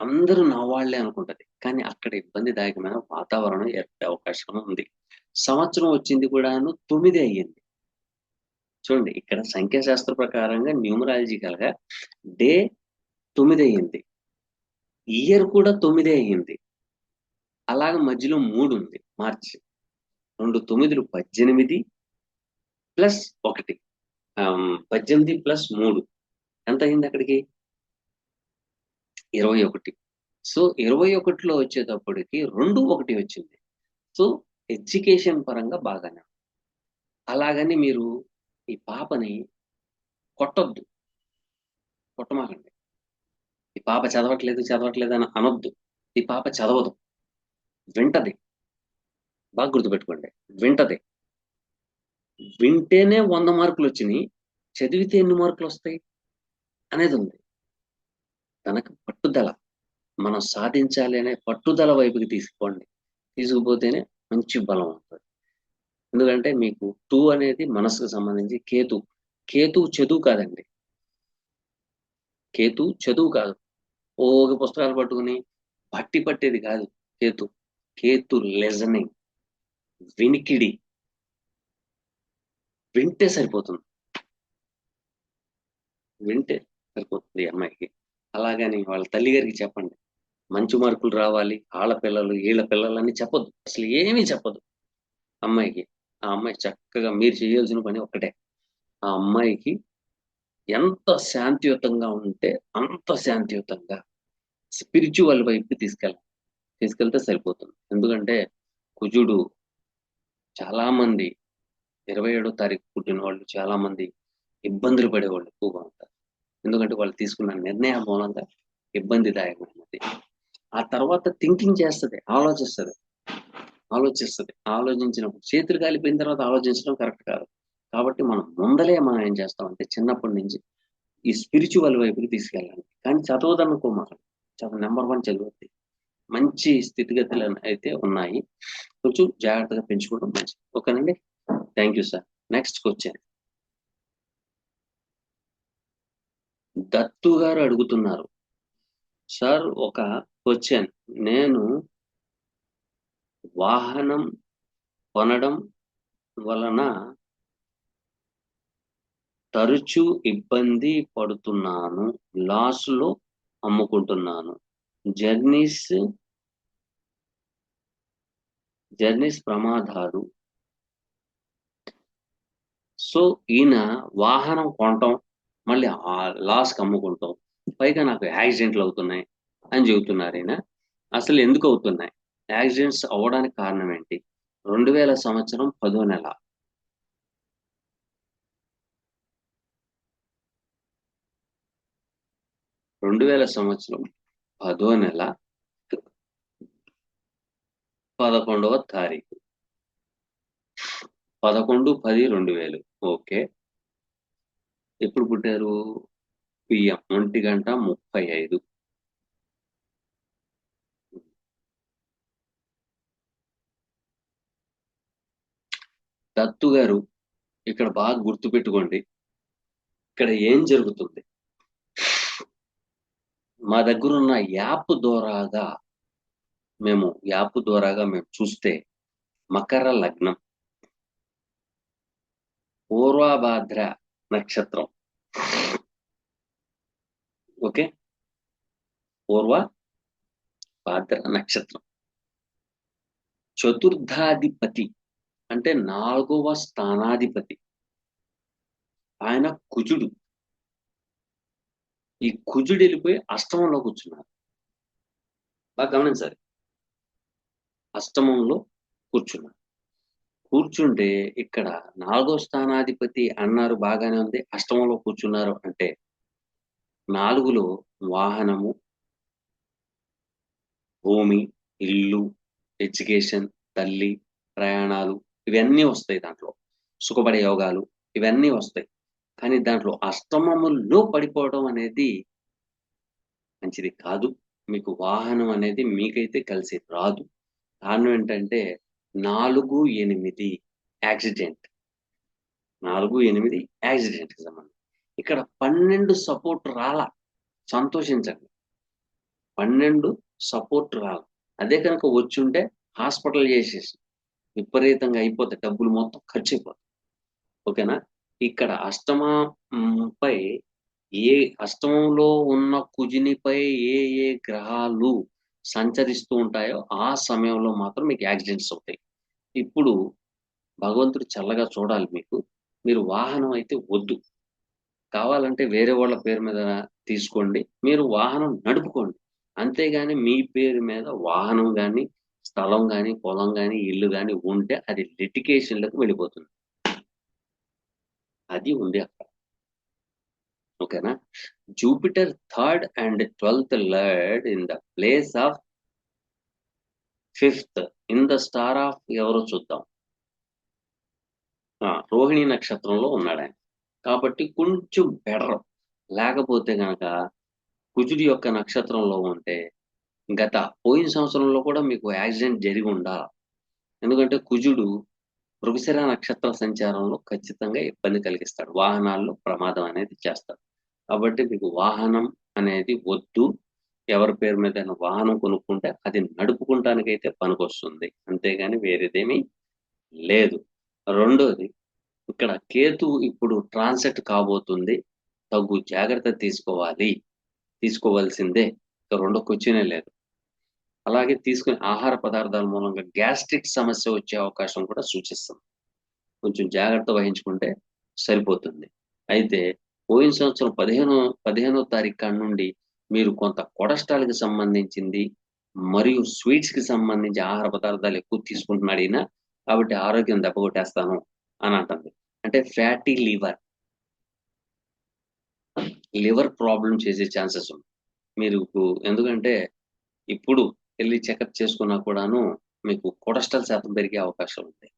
అందరూ నా వాళ్ళే అనుకుంటది. కానీ అక్కడ ఇబ్బందిదాయకమైన వాతావరణం ఏర్పడే అవకాశం ఉంది. సంవత్సరం వచ్చింది కూడాను 9 అయ్యింది. చూడండి ఇక్కడ సంఖ్యాశాస్త్ర ప్రకారంగా న్యూమరాలజికల్ గా డే 9 అయ్యింది. ఇయర్ కూడా 9 అయ్యింది. అలాగ మధ్యలో 3 ఉంది, మార్చి. 2 9లు 18 ప్లస్ 1, 18 ప్లస్ 3 ఎంత అయింది అక్కడికి? 21. సో 21లో వచ్చేటప్పటికి 2 1 వచ్చింది. సో ఎడ్యుకేషన్ పరంగా బాగానే. అలాగని మీరు ఈ పాపని కొట్టొద్దు, కొట్టమాకండి. ఈ పాప చదవట్లేదు చదవట్లేదు అని అనొద్దు. ఈ పాప చదవదు, వింటది. బాగా గుర్తుపెట్టుకోండి, వింటది. వింటేనే 100 మార్కులు వచ్చినాయి, చదివితే ఎన్ని మార్కులు వస్తాయి అనేది ఉంది. తనకు పట్టుదల, మనం సాధించాలి అనే పట్టుదల వైపుకి తీసుకోండి. తీసుకుపోతేనే మంచి బలం ఉంటుంది. ఎందుకంటే మీకు 2 అనేది మనసుకు సంబంధించి కేతు. కేతు చదువు కాదండి. కేతు చదువు కాదు. ఓక పుస్తకాలు పట్టుకుని పట్టి పట్టేది కాదు కేతు. కేతు లిజనింగ్, వినికిడి. వింటే సరిపోతుంది, వింటే సరిపోతుంది అమ్మాయికి. అలాగని వాళ్ళ తల్లి గారికి చెప్పండి మంచి మార్కులు రావాలి, ఆళ్ళ పిల్లలు వీళ్ళ పిల్లలు అని చెప్పొద్దు. అసలు ఏమీ చెప్పదు అమ్మాయికి. ఆ అమ్మాయి చక్కగా మీరు చేయాల్సిన పని ఒక్కటే, ఆ అమ్మాయికి ఎంత శాంతియుతంగా ఉంటే అంత శాంతియుతంగా స్పిరిచువల్ వైపు తీసుకెళ్తే సరిపోతుంది. ఎందుకంటే కుజుడు చాలా మంది 27వ తారీఖు పుట్టిన వాళ్ళు చాలా మంది ఇబ్బందులు పడేవాళ్ళు ఎక్కువగా ఉంటారు. ఎందుకంటే వాళ్ళు తీసుకున్న నిర్ణయం మూలంగా ఇబ్బందిదాయకమైనది. ఆ తర్వాత థింకింగ్ చేస్తుంది, ఆలోచించినప్పుడు చేతులు కాలిపోయిన తర్వాత ఆలోచించడం కరెక్ట్ కాదు. కాబట్టి మనం ఏం చేస్తామంటే చిన్నప్పటి నుంచి ఈ స్పిరిచువల్ వైపుకి తీసుకెళ్ళాలి. కానీ చదవదనుకోమాకండి, నెంబర్ 1 చదువుద్ది. మంచి స్థితిగతులు అయితే ఉన్నాయి. కొంచెం జాగ్రత్తగా పెంచుకోవడం మంచిది. ఓకేనండి. Thank you sir. Next question Dattu గారు అడుగుతున్నారు. సార్ ఒక క్వశ్చన్, నేను వాహనం కొనడం వలన తరచూ ఇబ్బంది పడుతున్నాను, లాస్ లో అమ్ముకుంటున్నాను. జర్నీస్ ప్రమాదాలు. సో ఈయన వాహనం కొనటం మళ్ళీ ఆ లాస్ అమ్ముకుంటాం, పైగా నాకు యాక్సిడెంట్లు అవుతున్నాయి అని చెబుతున్నారు ఈయన. అసలు ఎందుకు అవుతున్నాయి? యాక్సిడెంట్స్ అవ్వడానికి కారణం ఏంటి? 2000 సంవత్సరం 10వ నెల, 2000 సంవత్సరం 10వ నెల 11వ తారీఖు, 11/10/2000. ఓకే. ఎప్పుడు పుట్టారు? పిఎం 1:35. దత్తు గారు ఇక్కడ బాగా గుర్తుపెట్టుకోండి, ఇక్కడ ఏం జరుగుతుంది? మా దగ్గర ఉన్న యాప్ ద్వారాగా మేము యాప్ ద్వారాగా మేము చూస్తే మకర లగ్నం, పూర్వభాద్ర నక్షత్రం. ఓకే, పూర్వ భాద్ర నక్షత్రం, చతుర్థాధిపతి అంటే 4వ స్థానాధిపతి ఆయన కుజుడు. ఈ కుజుడు వెళ్ళిపోయి అష్టమంలో కూర్చున్నారు. బాగా గమనించాలి, అష్టమంలో కూర్చున్నారు. కూర్చుంటే ఇక్కడ 4వ స్థానాధిపతి అన్నారు, బాగానే ఉంది. అష్టమంలో కూర్చున్నారు అంటే 4లో వాహనము, భూమి, ఇల్లు, ఎడ్యుకేషన్, తల్లి, ప్రయాణాలు, ఇవన్నీ వస్తాయి దాంట్లో. సుఖపడే యోగాలు ఇవన్నీ వస్తాయి. కానీ దాంట్లో అష్టమములో పడిపోవడం అనేది మంచిది కాదు. మీకు వాహనం అనేది మీకైతే కలిసి రాదు. కారణం ఏంటంటే 4, 8 యాక్సిడెంట్. 4, 8 యాక్సిడెంట్ కి సంబంధం. ఇక్కడ 12 సపోర్ట్ రాలా, సంతోషించండి. 12 సపోర్ట్ రాలా. అదే కనుక వచ్చుంటే హాస్పిటల్ చేసేసి విపరీతంగా అయిపోతే డబ్బులు మొత్తం ఖర్చు అయిపోతాయి. ఓకేనా. ఇక్కడ పై ఏ అష్టమంలో ఉన్న కుజునిపై ఏ ఏ గ్రహాలు సంచరిస్తూ ఉంటాయో ఆ సమయంలో మాత్రం మీకు యాక్సిడెంట్స్ అవుతాయి. ఇప్పుడు భగవంతుడు చల్లగా చూడాలి మీకు. మీరు వాహనం అయితే వద్దు, కావాలంటే వేరే వాళ్ళ పేరు మీద తీసుకోండి, మీరు వాహనం నడుపుకోండి. అంతేగాని మీ పేరు మీద వాహనం కానీ, స్థలం కానీ, పొలం కానీ, ఇల్లు కానీ ఉంటే అది లిటికేషన్లకు వెళ్ళిపోతుంది. అది ఉంది అక్కడ. ఓకేనా. Jupiter 3rd and 12th lord in the place of 5th in the star of ఎవరో చూద్దాం. రోహిణి నక్షత్రంలో ఉన్నాడు ఆయన, కాబట్టి కొంచెం బెటర్. లేకపోతే గనక కుజుడి యొక్క నక్షత్రంలో ఉంటే పోయిన సంవత్సరంలో కూడా మీకు యాక్సిడెంట్ జరిగి ఉండాలి. ఎందుకంటే కుజుడు వృగశిర నక్షత్ర సంచారంలో ఖచ్చితంగా ఇబ్బంది కలిగిస్తాడు, వాహనాల్లో ప్రమాదం అనేది చేస్తాడు. కాబట్టి మీకు వాహనం అనేది వద్దు. ఎవరి పేరు మీద వాహనం కొనుక్కుంటే అది నడుపుకుంటానికైతే పనికొస్తుంది, అంతేగాని వేరేదేమీ లేదు. రెండోది, ఇక్కడ కేతు ఇప్పుడు ట్రాన్సిట్ కాబోతుంది, తగు జాగ్రత్త తీసుకోవాల్సిందే. రెండో క్వశ్చనే లేదు. అలాగే తీసుకునే ఆహార పదార్థాల మూలంగా గ్యాస్ట్రిక్ సమస్య వచ్చే అవకాశం కూడా సూచిస్తుంది. కొంచెం జాగ్రత్త వహించుకుంటే సరిపోతుంది. అయితే పోయిన సంవత్సరం 15వ తారీఖు కాడి నుండి మీరు కొంత కొలెస్ట్రాల్కి సంబంధించింది మరియు స్వీట్స్ కి సంబంధించి ఆహార పదార్థాలు ఎక్కువ తీసుకుంటున్నాడు ఈయన, కాబట్టి ఆరోగ్యం దెబ్బకొట్టేస్తాను అని అంటుంది. అంటే ఫ్యాటీ లివర్ ప్రాబ్లం చేసే ఛాన్సెస్ ఉంది మీరు. ఎందుకంటే ఇప్పుడు వెళ్ళి చెకప్ చేసుకున్నా కూడాను మీకు కొలెస్ట్రాల్ శాతం పెరిగే అవకాశం ఉంది.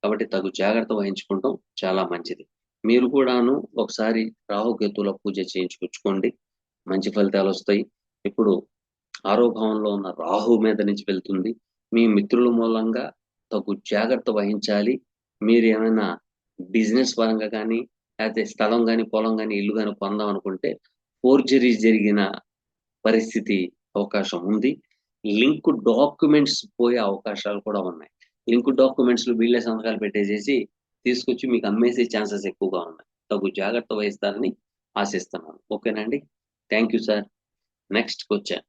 కాబట్టి తగు జాగ్రత్త వహించుకుంటాం చాలా మంచిది. మీరు కూడాను ఒకసారి రాహుకేతుల పూజ చేయించుకొచ్చుకోండి, మంచి ఫలితాలు వస్తాయి. ఇప్పుడు ఆరోభావంలో ఉన్న రాహు మీద నుంచి వెళ్తుంది. మీ మిత్రుల మూలంగా తగు జాగ్రత్త వహించాలి. మీరు ఏమైనా బిజినెస్ పరంగా కానీ, లేకపోతే స్థలం కానీ, పొలం కానీ, ఇల్లు కానీ పొందాం అనుకుంటే ఫోర్జరీ జరిగిన పరిస్థితి అవకాశం ఉంది. లింక్ డాక్యుమెంట్స్ పోయే అవకాశాలు కూడా ఉన్నాయి. లింక్ డాక్యుమెంట్స్ వీళ్ళే సంతకాలు పెట్టేసేసి తీసుకొచ్చి మీకు అమ్మేసే ఛాన్సెస్ ఎక్కువగా ఉన్నాయి. తగు జాగ్రత్త వహిస్తారని ఆశిస్తున్నాను. ఓకేనండి. Thank you sir. Next question.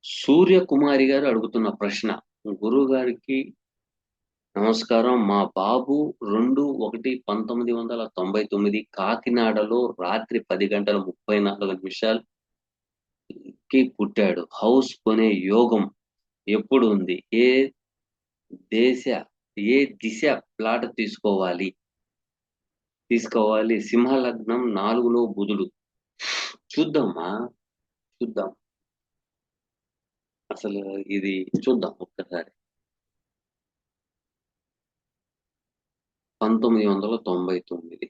Suryakumari గారు అడుగుతున్న ప్రశ్న. గురువు గారికి నమస్కారం. మా బాబు 2/1/1999 కాకినాడలో రాత్రి 10:34 పుట్టాడు. హౌస్ కొనే యోగం ఎప్పుడు ఉంది? దేశ ఏ దిశ ప్లాట్ తీసుకోవాలి? సింహ లగ్నం, 4లో బుధుడు. చూద్దామా, చూద్దాం. అసలు ఇది చూద్దాం ఒక్కసారి. 1999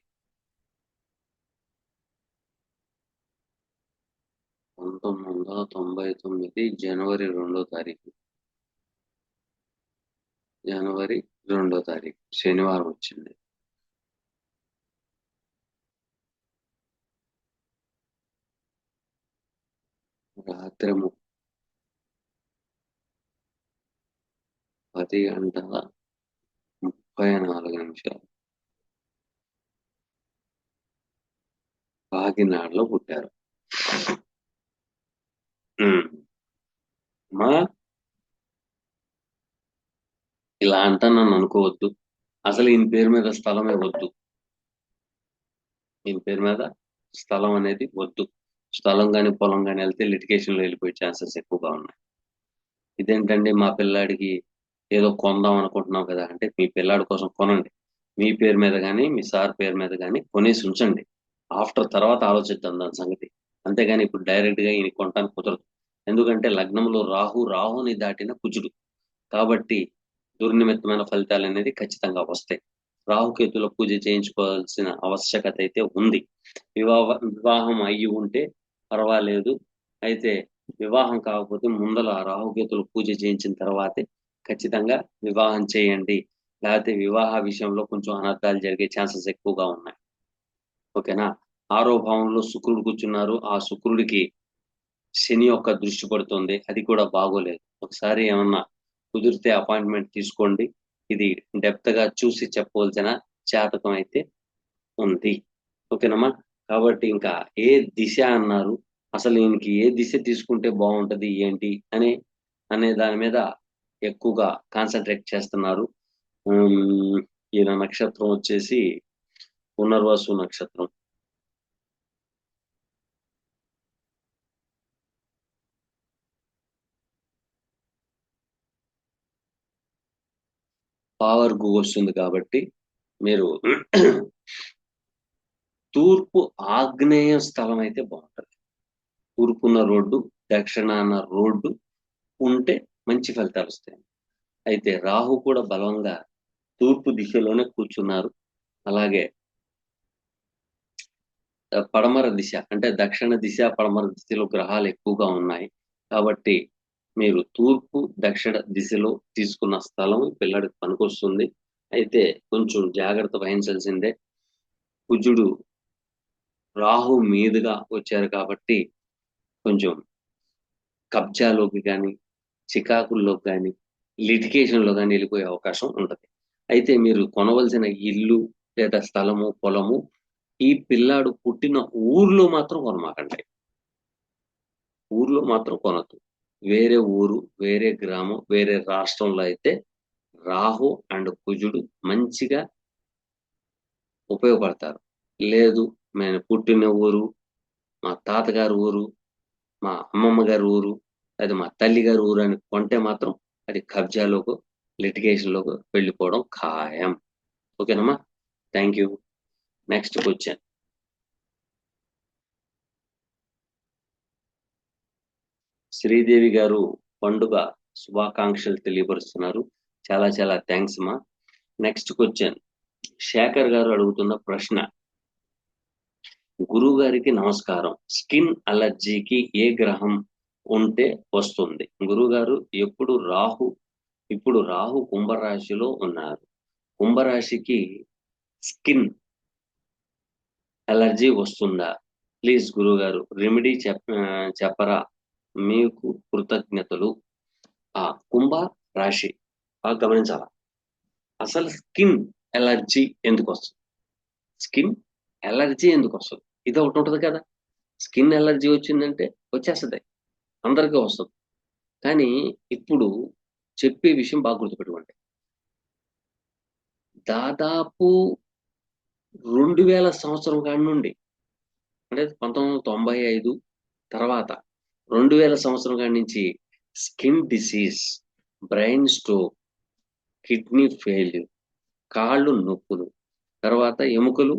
1999 జనవరి 2వ తారీఖు, శనివారం వచ్చింది. రాత్రి 10:34 కాకినాడలో పుట్టారు. మా ఇలా అంటా నన్ను అనుకోవద్దు. అసలు ఈయన పేరు మీద స్థలమే వద్దు. ఈయన పేరు మీద స్థలం అనేది వద్దు. స్థలం కానీ పొలం కానీ వెళ్తే లిటిగేషన్లో వెళ్ళిపోయే ఛాన్సెస్ ఎక్కువగా ఉన్నాయి. ఇదేంటండి మా పిల్లాడికి ఏదో కొందాం అనుకుంటున్నాం కదా అంటే, మీ పిల్లాడి కోసం కొనండి. మీ పేరు మీద కానీ మీ సార్ పేరు మీద కానీ కొనేసి ఉంచండి. ఆఫ్టర్ తర్వాత ఆలోచిద్దాం దాని సంగతి. అంతేగాని ఇప్పుడు డైరెక్ట్ గా ఈయన కొనడానికి కుదరదు. ఎందుకంటే లగ్నంలో రాహుని దాటిన కుజుడు కాబట్టి దుర్నిమిత్తమైన ఫలితాలు అనేది ఖచ్చితంగా వస్తాయి. రాహుకేతుల పూజ చేయించుకోవాల్సిన ఆవశ్యకత అయితే ఉంది. వివాహం అయ్యి ఉంటే పర్వాలేదు. అయితే వివాహం కాకపోతే ముందల రాహుకేతుల పూజ చేయించిన తర్వాతే ఖచ్చితంగా వివాహం చేయండి. లేకపోతే వివాహ విషయంలో కొంచెం అనర్థాలు జరిగే ఛాన్సెస్ ఎక్కువగా ఉన్నాయి. ఓకేనా? 6వ భావంలో శుక్రుడు కూర్చున్నారు. ఆ శుక్రుడికి శని యొక్క దృష్టి పడుతుంది. అది కూడా బాగోలేదు. ఒకసారి ఏమన్నా కుదిరితే అపాయింట్మెంట్ తీసుకోండి. ఇది డెప్త్ గా చూసి చెప్పవలసిన జాతకం అయితే ఉంది. ఓకేనమ్మా? కాబట్టి ఇంకా ఏ దిశ అన్నారు, అసలు ఈయనకి ఏ దిశ తీసుకుంటే బాగుంటది ఏంటి అనే దాని మీద ఎక్కువగా కాన్సన్ట్రేట్ చేస్తున్నారు. ఈయన నక్షత్రం వచ్చేసి పునర్వసు నక్షత్రం. పవర్ వస్తుంది కాబట్టి మీరు తూర్పు ఆగ్నేయ స్థలం అయితే బాగుంటుంది. తూర్పున్న రోడ్డు, దక్షిణాన రోడ్డు ఉంటే మంచి ఫలితాలు వస్తాయి. అయితే రాహు కూడా బలంగా తూర్పు దిశలోనే కూర్చున్నారు. అలాగే పడమర దిశ అంటే దక్షిణ దిశ, పడమర దిశలో గ్రహాలు ఎక్కువగా ఉన్నాయి. కాబట్టి మీరు తూర్పు దక్షిణ దిశలో తీసుకున్న స్థలం పిల్లడికి పనికొస్తుంది. అయితే కొంచెం జాగ్రత్త వహించాల్సిందే. కుజుడు రాహు మీదుగా వచ్చారు కాబట్టి కొంచెం కబ్జాలోకి కానీ, చికాకుల్లోకి కానీ, లిటిగేషన్లో కానీ వెళ్ళిపోయే అవకాశం ఉంటుంది. అయితే మీరు కొనవలసిన ఇల్లు లేదా స్థలము, పొలము ఈ పిల్లాడు పుట్టిన ఊర్లో మాత్రం కొనమాకండి. ఊర్లో మాత్రం కొనద్దు. వేరే ఊరు, వేరే గ్రామం, వేరే రాష్ట్రంలో అయితే రాహు అండ్ కుజుడు మంచిగా ఉపయోగపడతారు. లేదు నేను పుట్టిన ఊరు, మా తాతగారి ఊరు, మా అమ్మమ్మ గారి ఊరు, అది మా తల్లి గారి ఊరు అని కొంటే మాత్రం అది కబ్జాలోకి, లిటిగేషన్లోకి వెళ్ళిపోవడం ఖాయం. ఓకేనమ్మా? Thank you. Next question. Sridevi గారు పండుగ శుభాకాంక్షలు తెలియపరుస్తున్నారు. చాలా చాలా థ్యాంక్స్ అమ్మా. Next question. శేఖర్ గారు అడుగుతున్న ప్రశ్న. గురువు గారికి నమస్కారం. స్కిన్ అలర్జీకి ఏ గ్రహం ఉంటే వస్తుంది? గురువు గారు ఇప్పుడు రాహు కుంభరాశిలో ఉన్నారు. కుంభరాశికి స్కిన్ అలర్జీ వస్తుందా? ప్లీజ్ గురువు గారు రెమెడీ చెప్పరా? మీకు కృతజ్ఞతలు. ఆ కుంభ రాశి బాగా గమనించాల. అసలు స్కిన్ ఎలర్జీ ఎందుకు వస్తుంది? స్కిన్ ఎలర్జీ ఎందుకు వస్తుంది? ఇది ఒకటి ఉంటుంది కదా. స్కిన్ ఎలర్జీ వచ్చిందంటే వచ్చేస్తుంది, అందరికీ వస్తుంది. కానీ ఇప్పుడు చెప్పే విషయం బాగా గుర్తుపెట్టుకోండి. దాదాపు 2000 సంవత్సరం కాడి నుండి, అంటే 1995 తర్వాత 2000 సంవత్సరం కాడి నుంచి skin disease, brain stroke, kidney failure, కాళ్ళు నొప్పులు, తర్వాత ఎముకలు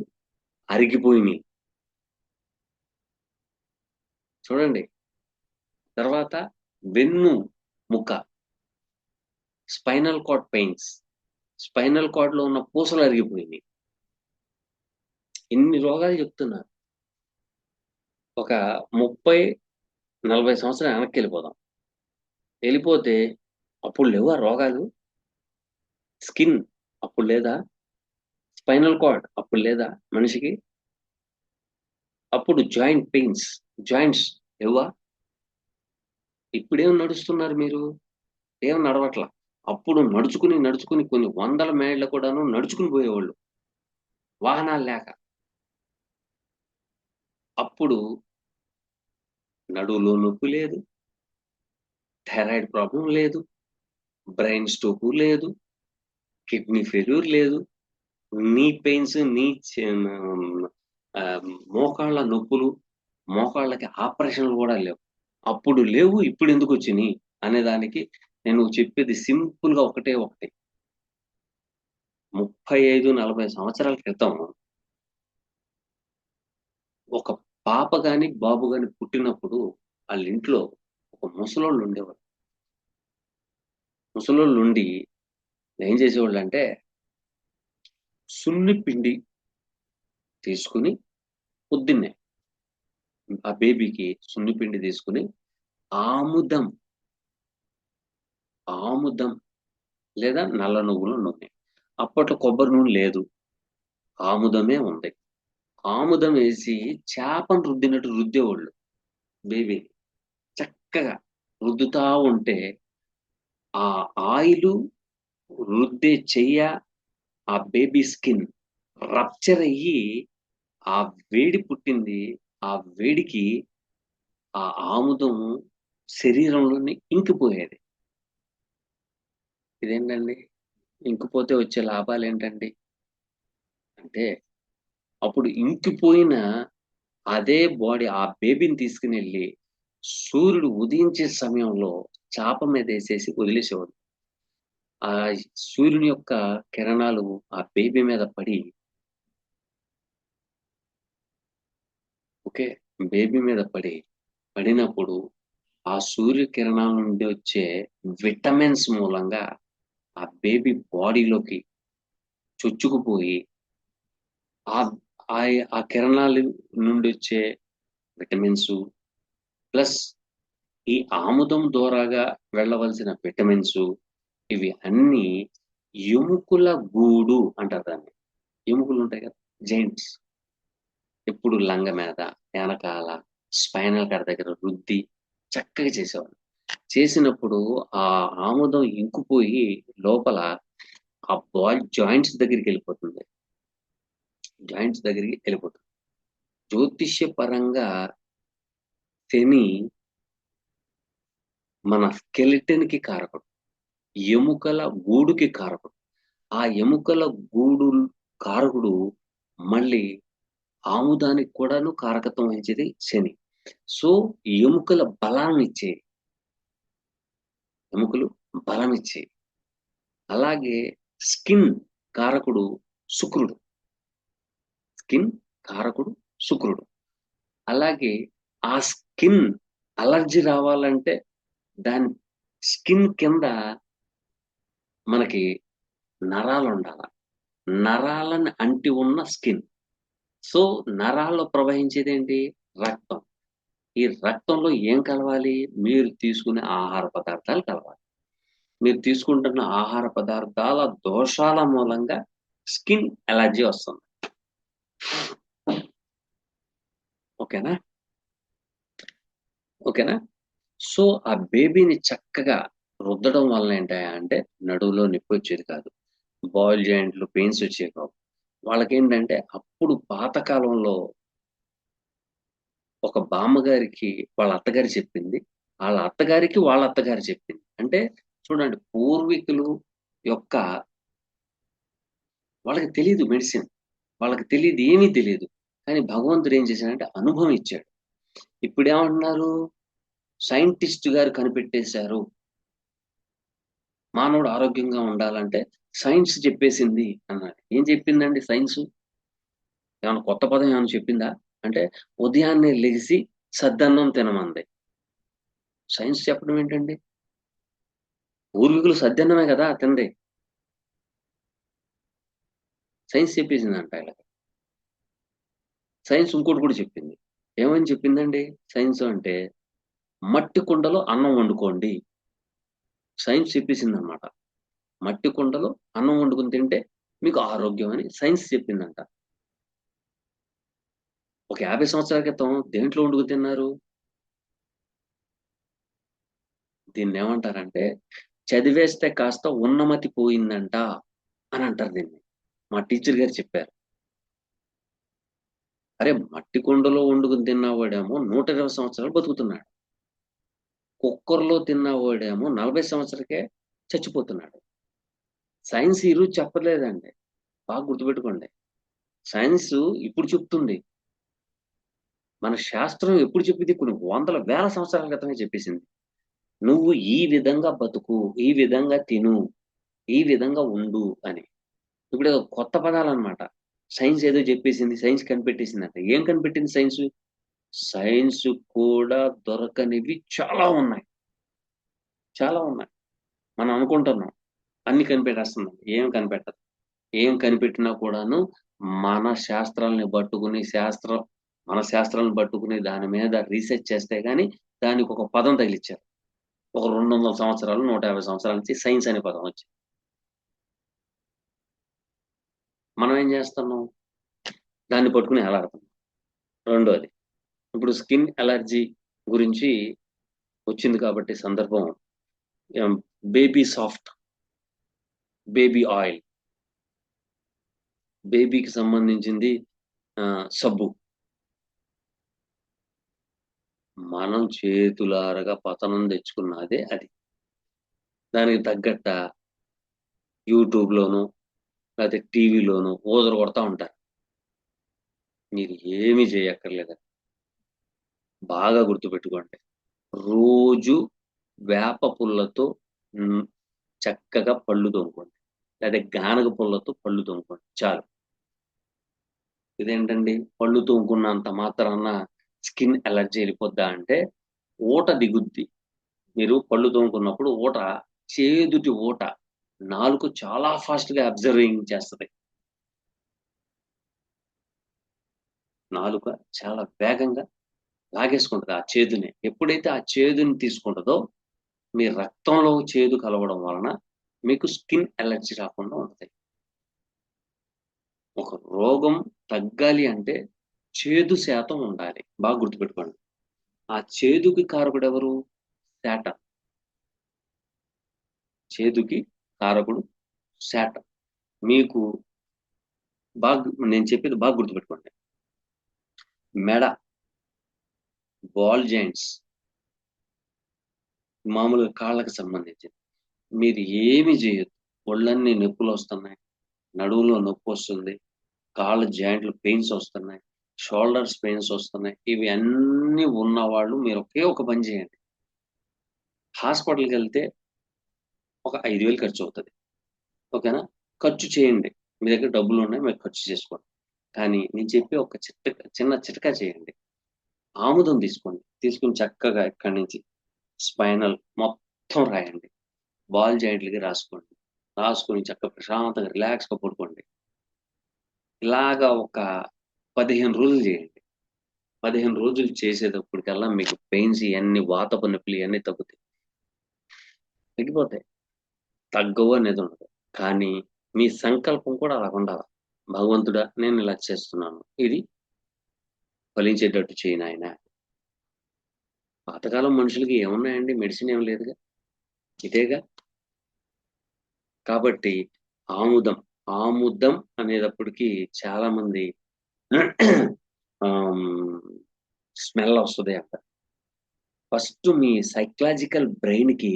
అరిగిపోయినాయి చూడండి, తర్వాత వెన్ను ముక్క, spinal cord pains, spinal cord లో ఉన్న పూసలు అరిగిపోయినాయి. ఇన్ని రోగాలు చెప్తున్నారు. ఒక 30-40 సంవత్సరాలు వెనక్కి వెళ్ళిపోతే అప్పుడు లేవా రోగాలు? స్కిన్ అప్పుడు లేదా? స్పైనల్ కార్డ్ అప్పుడు లేదా మనిషికి? అప్పుడు జాయింట్ పెయిన్స్, జాయింట్స్ లేవా? ఇప్పుడేం నడుస్తున్నారు మీరు? ఏం నడవట్ల. అప్పుడు నడుచుకుని కొన్ని వందల మైళ్ళ కూడాను నడుచుకుని పోయేవాళ్ళు. వాహనాలు లేక. అప్పుడు నడుములో నొప్పి లేదు, థైరాయిడ్ ప్రాబ్లమ్ లేదు, బ్రెయిన్ స్ట్రోక్ లేదు, కిడ్నీ ఫెయిల్యూర్ లేదు, నీ పెయిన్స్, మోకాళ్ళ నొప్పులు, మోకాళ్ళకి ఆపరేషన్లు కూడా లేవు. అప్పుడు లేవు, ఇప్పుడు ఎందుకు వచ్చినాయి అనే దానికి నేను చెప్పేది సింపుల్ గా ఒకటే ఒకటి. 35-40 సంవత్సరాల క్రితం ఒక పాప గాని బాబు గాని పుట్టినప్పుడు వాళ్ళ ఇంట్లో ఒక ముసలోళ్ళు ఉండేవారు. ముసలోళ్ళు ఉండి ఏం చేసేవాళ్ళు అంటే సున్ని పిండి తీసుకుని పొద్దున్నే ఆ బేబీకి సున్ని పిండి తీసుకుని ఆముదం ఆముదం లేదా నల్ల నువ్వుల నూనె, అప్పట్లో కొబ్బరి నూనె లేదు, ఆముదమే ఉంది, ఆముదం వేసి చేపను రుద్దినట్టు రుద్దేవాళ్ళు బేబీ. చక్కగా రుద్దుతా ఉంటే ఆ ఆయిలు రుద్దే చెయ్య, ఆ బేబీ స్కిన్ రప్చర్ అయ్యి ఆ వేడి పుట్టింది. ఆ వేడికి ఆ ఆముదం శరీరంలోని ఇంకిపోయేది. ఇదేంటండి? ఇంకిపోతే వచ్చే లాభాలు ఏంటండి అంటే, అప్పుడు ఇంకిపోయిన అదే బాడీ ఆ బేబీని తీసుకుని వెళ్ళి సూర్యుడు ఉదయించే సమయంలో చాప మీద వేసేసి వదిలేసేవాడు. ఆ సూర్యుని యొక్క కిరణాలు ఆ బేబీ మీద పడి, ఓకే, బేబీ మీద పడినప్పుడు ఆ సూర్య కిరణాల నుండి వచ్చే విటమిన్స్ మూలంగా ఆ బేబీ బాడీలోకి చొచ్చుకుపోయి ఆ ఆ ఆ కిరణాల నుండి వచ్చే విటమిన్స్ ప్లస్ ఈ ఆముదం ద్వారాగా వెళ్ళవలసిన విటమిన్స్, ఇవి అన్ని ఎముకల గూడు అంటారు దాన్ని. ఎముకలు ఉంటాయి కదా, జైంట్స్, ఎప్పుడు లంగ మీద, వెనకాల, స్పైనల్ కార్డ్ దగ్గర రుద్ది చక్కగా చేసేవాళ్ళు. చేసినప్పుడు ఆ ఆముదం ఇంకుపోయి లోపల ఆ బాల్ జాయింట్స్ దగ్గరికి వెళ్ళిపోతుంది. జాయింట్స్ దగ్గరికి వెళ్ళిపోతుంది. జ్యోతిష్య పరంగా శని మన స్కెలిటన్ కి కారకుడు, ఎముకల గూడుకి కారకుడు. ఆ ఎముకల గూడు కారకుడు మళ్ళీ ఆముదానికి కూడాను కారకత్వం వహించేది శని. సో ఎముకల బలాన్ని ఇచ్చే, ఎముకలు బలం ఇచ్చే. అలాగే స్కిన్ కారకుడు శుక్రుడు, స్కిన్ కారకుడు శుక్రుడు. అలాగే ఆ స్కిన్ అలర్జీ రావాలంటే దాని స్కిన్ కింద మనకి నరాలు ఉండాలి, నరాలను అంటి ఉన్న స్కిన్. సో నరాల్లో ప్రవహించేది ఏంటి? రక్తం. ఈ రక్తంలో ఏం కలవాలి? మీరు తీసుకునే ఆహార పదార్థాలు కలవాలి. మీరు తీసుకుంటున్న ఆహార పదార్థాల దోషాల మూలంగా స్కిన్ ఎలర్జీ వస్తుంది. ఓకేనా? ఓకేనా? సో ఆ బేబీని చక్కగా రుద్దడం వలన ఏంటంటే నడువులో నొప్పి వచ్చేది కాదు, బాయిల్ జాయింట్లు పెయిన్స్ వచ్చేవి కావు. వాళ్ళకేంటంటే అప్పుడు పాతకాలంలో ఒక బామ్మగారికి వాళ్ళ అత్తగారు చెప్పింది, వాళ్ళ అత్తగారికి వాళ్ళ అత్తగారు చెప్పింది. అంటే చూడండి, పూర్వీకులు యొక్క వాళ్ళకి తెలియదు మెడిసిన్, వాళ్ళకి తెలియదు, ఏమీ తెలియదు. కానీ భగవంతుడు ఏం చేశాడంటే అనుభవం ఇచ్చాడు. ఇప్పుడు ఏమంటున్నారు? సైంటిస్ట్ గారు కనిపెట్టేశారు, మానవుడు ఆరోగ్యంగా ఉండాలంటే సైన్స్ చెప్పేసింది అన్నాడు. ఏం చెప్పిందండి సైన్స్? ఏమైనా కొత్త పదం ఏమైనా చెప్పిందా? అంటే ఉదయాన్నే లెగిసి సద్దన్నం తినమంది. సైన్స్ చెప్పడం ఏంటండి? పూర్వీకులు సద్దన్నమే కదా తింది. సైన్స్ చెప్పేసిందంట వీళ్ళకి. సైన్స్ ఇంకోటి కూడా చెప్పింది. ఏమని చెప్పిందండి సైన్స్ అంటే? మట్టి కుండలో అన్నం వండుకోండి. సైన్స్ చెప్పేసింది అనమాట. మట్టి కుండలో అన్నం వండుకుని తింటే మీకు ఆరోగ్యం అని సైన్స్ చెప్పిందంట. ఒక 50 సంవత్సరాల క్రితం దేంట్లో వండుకుని తిన్నారు? దీన్ని ఏమంటారంటే చదివేస్తే కాస్త ఉన్నమతి పోయిందంట అని అంటారు దీన్ని. మా టీచర్ గారు చెప్పారు. అరే మట్టి కుండలో వండుకుని తిన్నవాడేమో 120 సంవత్సరాలు బతుకుతున్నాడు. కుక్కర్లో తిన్నవాడేమో 40 సంవత్సరాలకే చచ్చిపోతున్నాడు. సైన్స్ ఈరోజు చెప్పలేదండి. బాగా గుర్తుపెట్టుకోండి. సైన్స్ ఇప్పుడు చెప్తుంది. మన శాస్త్రం ఎప్పుడు చెప్పింది? కొన్ని వందల వేల సంవత్సరాల క్రితమే చెప్పేసింది. నువ్వు ఈ విధంగా బతుకు, ఈ విధంగా తిను, ఈ విధంగా ఉండు అని. ఇప్పుడు ఏదో కొత్త పదాలన్నమాట. సైన్స్ ఏదో చెప్పేసింది, సైన్స్ కనిపెట్టేసిందంట. ఏం కనిపెట్టింది సైన్స్? సైన్స్ కూడా దొరకనివి చాలా ఉన్నాయి. చాలా ఉన్నాయి. మనం అనుకుంటున్నాం అన్ని కనిపెట్టేస్తున్నాం. ఏం కనిపెట్టదు. ఏం కనిపెట్టినా కూడాను మన శాస్త్రాలని పట్టుకుని మన శాస్త్రాలను పట్టుకుని దాని మీద రీసెర్చ్ చేస్తే గాని దానికి ఒక పదం తగిలిచ్చారు. ఒక 200 సంవత్సరాలు 150 సంవత్సరాల నుంచి సైన్స్ అనే పదం వచ్చింది. మనం ఏం చేస్తున్నాం? దాన్ని పట్టుకుని ఎలాడుతున్నాం. రెండోది, ఇప్పుడు స్కిన్ అలర్జీ గురించి వచ్చింది కాబట్టి సందర్భం, బేబీ సాఫ్ట్, బేబీ ఆయిల్, బేబీకి సంబంధించింది సబ్బు. మనం చేతులారగా పతనం తెచ్చుకున్నదే అది. దానికి తగ్గట్ట యూట్యూబ్లోను లేకపోతే టీవీలోను ఓదరు కొడతా ఉంటారు. మీరు ఏమీ చేయక్కర్లేదు. బాగా గుర్తుపెట్టుకోండి. రోజు వేప పుల్లతో చక్కగా పళ్ళు తోముకోండి. లేదా గానగ పుల్లతో పళ్ళు తోముకోండి చాలు. ఇదేంటండి పళ్ళు తోముకున్నంత మాత్రాన స్కిన్ అలర్జీ వెళ్ళిపోద్దా అంటే, ఊట దిగుద్ది. మీరు పళ్ళు తోముకున్నప్పుడు ఊట, చేదుటి ఊట నాలుక చాలా ఫాస్ట్ గా అబ్జర్వింగ్ చేస్తుంది. నాలుక చాలా వేగంగా లాగేసుకుంటుంది ఆ చేదుని. ఎప్పుడైతే ఆ చేదుని తీసుకుంటుందో మీ రక్తంలో చేదు కలవడం వలన మీకు స్కిన్ అలర్జీ రాకుండా ఉంటుంది. ఒక రోగం తగ్గాలి అంటే చేదు శాతం ఉండాలి. బాగా గుర్తుపెట్టుకోండి. ఆ చేదుకి కారకుడు ఎవరు? శాటన్. చేదుకి కారకుడు శాటన్. మీకు నేను చెప్పేది బాగా గుర్తుపెట్టుకోండి. మెడ, బాల్ జాయింట్స్, మామూలుగా కాళ్ళకి సంబంధించింది మీరు ఏమి చేయొద్దు. ఒళ్ళన్నీ నొప్పులు వస్తున్నాయి, నడువులో నొప్పి వస్తుంది, కాళ్ళ జాయింట్లు పెయిన్స్ వస్తున్నాయి, షోల్డర్స్ పెయిన్స్ వస్తున్నాయి. ఇవి అన్నీ ఉన్నవాళ్ళు మీరు ఒకే ఒక పని చేయండి. హాస్పిటల్కి వెళ్తే ఒక 5,000 ఖర్చు అవుతుంది. ఓకేనా? ఖర్చు చేయండి. మీ దగ్గర డబ్బులు ఉన్నాయి, మీరు ఖర్చు చేసుకోండి. కానీ నేను చెప్పే ఒక చిన్న చిట్కా చేయండి. ఆముదం తీసుకోండి. తీసుకుని చక్కగా ఇక్కడి నుంచి స్పైనల్ మొత్తం రాయండి. బాల్ జాయింట్లకి రాసుకోండి. రాసుకొని చక్కగా ప్రశాంతంగా రిలాక్స్గా పడుకోండి. ఇలాగా ఒక 15 రోజులు చేయండి. 15 రోజులు చేసేటప్పటికల్లా మీకు పెయిన్స్ ఇవన్నీ, వాతపు నొప్పులు ఇవన్నీ తగ్గిపోతాయి. తగ్గవు అనేది ఉండదు. కానీ మీ సంకల్పం కూడా అలా ఉండాలి. భగవంతుడా నేను ఇలా చేస్తున్నాను, ఇది ఫలించేటట్టు చేయి నాయన. పాతకాలం మనుషులకి ఏమున్నాయండి? మెడిసిన్ ఏం లేదుగా, ఇదేగా. కాబట్టి ఆముదం, ఆముదం అనేటప్పటికి చాలా మంది స్మెల్ వస్తుంది అంట. ఫస్ట్ మీ సైకలాజికల్ బ్రెయిన్ కి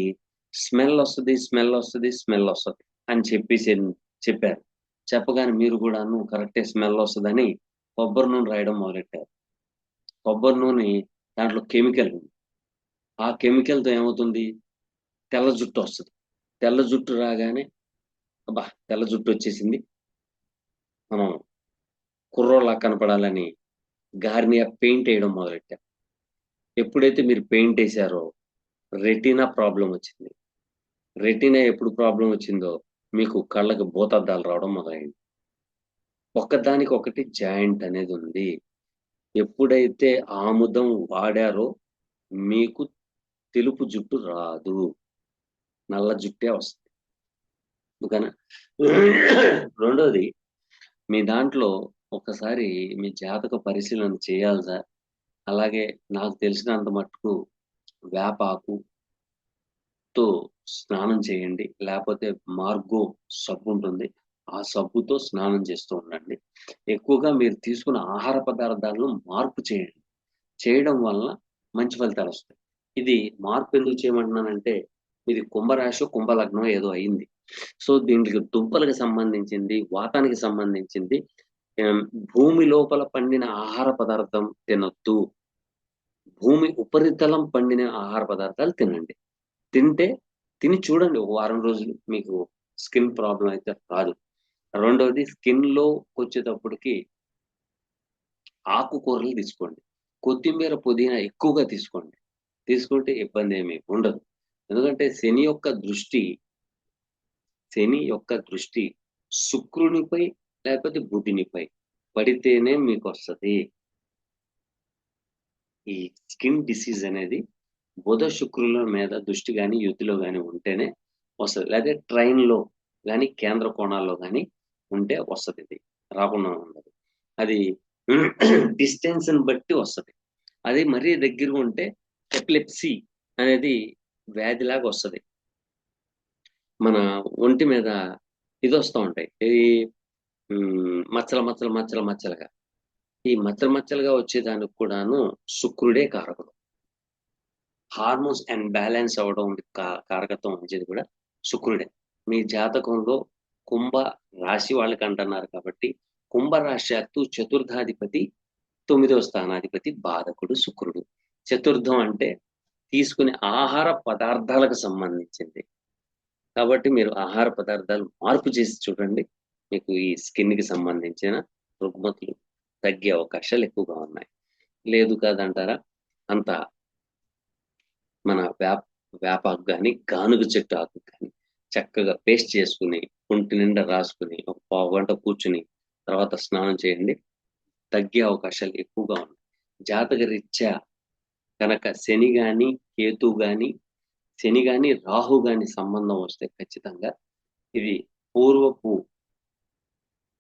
స్మెల్ వస్తుంది, స్మెల్ వస్తుంది, స్మెల్ వస్తుంది అని చెప్పారు. చెప్పగానే మీరు కూడాను కరెక్టే స్మెల్ వస్తుందని కొబ్బరి నూనె రాయడం మొదలెట్టారు. కొబ్బరి నూనె దాంట్లో కెమికల్ ఉంది. ఆ కెమికల్తో ఏమవుతుంది? తెల్ల జుట్టు వస్తుంది. తెల్ల జుట్టు రాగానే అబ్బా తెల్ల జుట్టు వచ్చేసింది, మనం కుర్రోళ్ళ కనపడాలని గార్నియా పెయింట్ వేయడం మొదలెట్టారు. ఎప్పుడైతే మీరు పెయింట్ వేసారో రెటీనా ప్రాబ్లం వచ్చింది. రెటీనా ఎప్పుడు ప్రాబ్లం వచ్చిందో మీకు కళ్ళకు భూతద్దాలు రావడం మొదలైంది. ఒక్కదానికి ఒకటి జాయింట్ అనేది ఉంది. ఎప్పుడైతే ఆముదం వాడారో మీకు తెలుపు జుట్టు రాదు, నల్ల జుట్టే వస్తుంది. ఓకేనా? రెండోది, మీ దాంట్లో ఒకసారి మీ జాతక పరిశీలన చేయాలి సార్. అలాగే నాకు తెలిసినంత మట్టుకు వేపాకు, తో స్నానం చేయండి. లేకపోతే మార్గో సబ్బు ఉంటుంది. ఆ సబ్బుతో స్నానం చేస్తూ ఉండండి. ఎక్కువగా మీరు తీసుకున్న ఆహార పదార్థాలను మార్పు చేయండి. చేయడం వలన మంచి ఫలితాలొస్తాయి. ఇది మార్పు ఎందుకు చేయమంటున్నానంటే, మీది కుంభరాశో, కుంభలగ్నమో ఏదో అయింది. సో, దీనికి దుంపలకు సంబంధించింది, వాతానికి సంబంధించింది. ఆహ్, భూమి లోపల పండిన ఆహార పదార్థం తినొద్దు. భూమి ఉపరితలం పండిన ఆహార పదార్థాలు తినండి. తింటే తిని చూడండి ఒక వారం రోజులు. మీకు స్కిన్ ప్రాబ్లమ్ అయితే రాదు. రెండోది స్కిన్‌లోకొచ్చేటప్పటికి ఆకుకూరలు తీసుకోండి. కొత్తిమీర, పుదీనా ఎక్కువగా తీసుకోండి. తీసుకుంటే ఇబ్బందేమీ ఉండదు. ఎందుకంటే శని యొక్క దృష్టి శుక్రునిపై లేకపోతే బుధునిపై పడితేనే మీకొస్తది. ఈ స్కిన్ డిసీజ్ అనేది బుధ, శుక్రుల మీద దృష్టి గాని, యుతిలో గాని ఉంటేనే వస్తది. లేతే ట్రైన్‌లో గాని, కేంద్ర కోణాల్లో గాని ఉంటే వస్తదిది. రాకుండా ఉండదు. అది డిస్టెన్స్‌ని బట్టి వస్తది. అది మరీ దగ్గరగా ఉంటే ఎపిలెప్సీ అనేది వ్యాధిలాగా వస్తది. మన ఒంటి మీద ఇదొస్తా ఉంటాయి. మచ్చలుగా. ఈ మచ్చలుగా వచ్చేదానికి కూడాను శుక్రుడే కారకుడు. హార్మోన్స్ అండ్ బ్యాలెన్స్ అవ్వడం కారకత్వం వహించేది కూడా శుక్రుడే. మీ జాతకంలో కుంభ రాశి వాళ్ళకంటున్నారు కాబట్టి, కుంభ రాశ్యాత్తు చతుర్థాధిపతి 9వ స్థానాధిపతి బాధకుడు శుక్రుడు. చతుర్థం అంటే తీసుకునే ఆహార పదార్థాలకు సంబంధించింది. కాబట్టి మీరు ఆహార పదార్థాలు మార్పు చేసి చూడండి. మీకు ఈ స్కిన్‌కి సంబంధించిన రుగ్మతులు తగ్గే అవకాశాలు ఎక్కువగా ఉన్నాయి. లేదు కాదంటారా? అంత మన వేపాకు గాని, గానుగ చెట్టు ఆకు గాని చక్కగా పేస్ట్ చేసుకొని, ఒంటి నిండా రాసుకొని, ఒక పావుగంట కూర్చొని, తర్వాత స్నానం చేయండి. తగ్గే అవకాశాలు ఎక్కువగా ఉన్నాయి. జాతక రీత్యా కనుక శని గాని, రాహు గాని సంబంధం వస్తే ఖచ్చితంగా ఇది పూర్వపు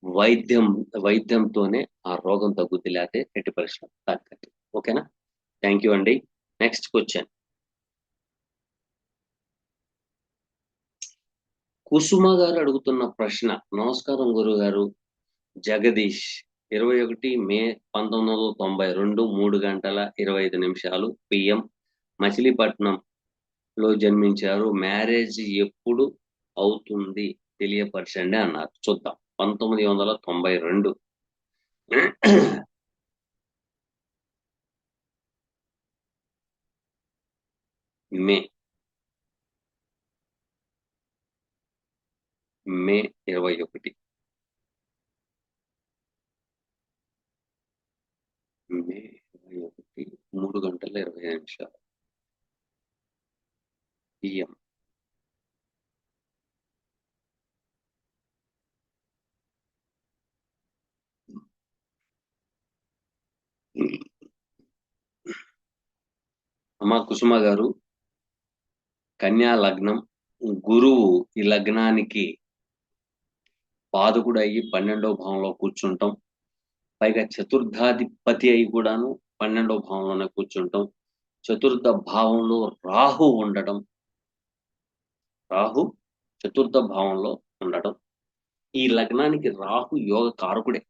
వైద్యం వైద్యంతోనే ఆ రోగం తగ్గుద్ది. లేతే ఎట్టి పరిస్థితుల్లో తగ్గదు. ఓకేనా? థాంక్ యూ అండి. Next question. కుసుమ గారు అడుగుతున్న ప్రశ్న. నమస్కారం గురువుగారు. జగదీష్ 21 మే 1992 3:25 PM మచిలీపట్నంలో జన్మించారు. మ్యారేజ్ ఎప్పుడు అవుతుంది తెలియపరచండి అన్నారు. చూద్దాం. 1992 మే 21 మే 21 3:25 PM. అమ్మా కుసుమ గారు, కన్యా లగ్నం, గురువు ఈ లగ్నానికి పాదకుడు అయ్యి 12వ భావంలో కూర్చుంటాం. పైగా చతుర్థాధిపతి అయి కూడాను 12వ భావంలోనే కూర్చుంటాం. చతుర్థ భావంలో రాహు ఉండడం. రాహు చతుర్థ భావంలో ఉండడం. ఈ లగ్నానికి రాహు యోగ కారకుడే.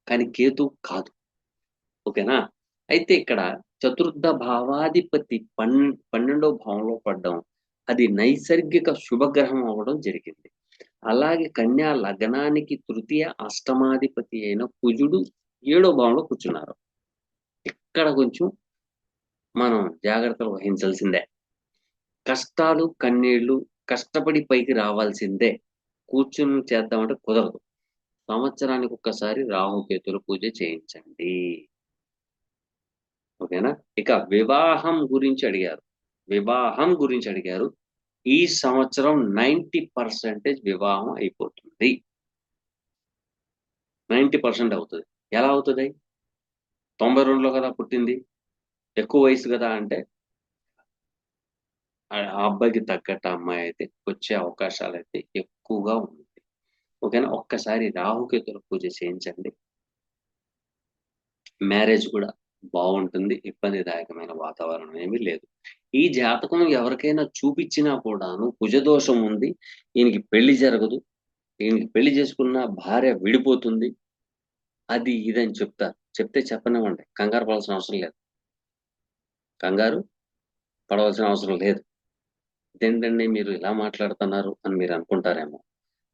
కానీ కేతు కాదు. ఓకేనా? అయితే ఇక్కడ చతుర్థ భావాధిపతి 12వ భావంలో పడ్డం. అది నైసర్గిక శుభగ్రహం అవ్వడం జరిగింది. అలాగే కన్యా లగ్నానికి తృతీయ అష్టమాధిపతి అయిన కుజుడు 7వ భావంలో కూర్చున్నారు. ఇక్కడ కొంచెం మనం జాగ్రత్తలు వహించాల్సిందే. కష్టాలు, కన్నీళ్లు, కష్టపడి పైకి రావాల్సిందే. కూర్చుని చేద్దామంటే కుదరదు. సంవత్సరానికి ఒక్కసారి రాహుకేతుల పూజ చేయించండి. ఓకేనా? ఇక వివాహం గురించి అడిగారు. ఈ సంవత్సరం 90% వివాహం అయిపోతుంది. 90% అవుతది. ఎలా అవుతది? 92లో కదా పుట్టింది. ఎక్కువ వయసు కదా అంటే, ఆ అబ్బాయికి తగ్గట్టు అమ్మాయి అయితే వచ్చే అవకాశాలైతే ఎక్కువగా ఉంది. ఓకేనా? ఒక్కసారి రాహుకేతుల పూజ చేయించండి. మ్యారేజ్ కూడా బాగుంటుంది. ఇబ్బందిదాయకమైన వాతావరణం ఏమీ లేదు. ఈ జాతకం ఎవరికైనా చూపించినా కూడాను కుజదోషం ఉంది. ఈయనకి పెళ్లి జరగదు. ఈయనకి పెళ్లి చేసుకున్న భార్య విడిపోతుంది. అది ఇదని చెప్తారు. చెప్తే చెప్పనివ్వండి. కంగారు పడాల్సిన అవసరం లేదు. కంగారు పడవలసిన అవసరం లేదు. ఇదేంటండి మీరు ఇలా మాట్లాడుతున్నారు అని మీరు అనుకుంటారేమో.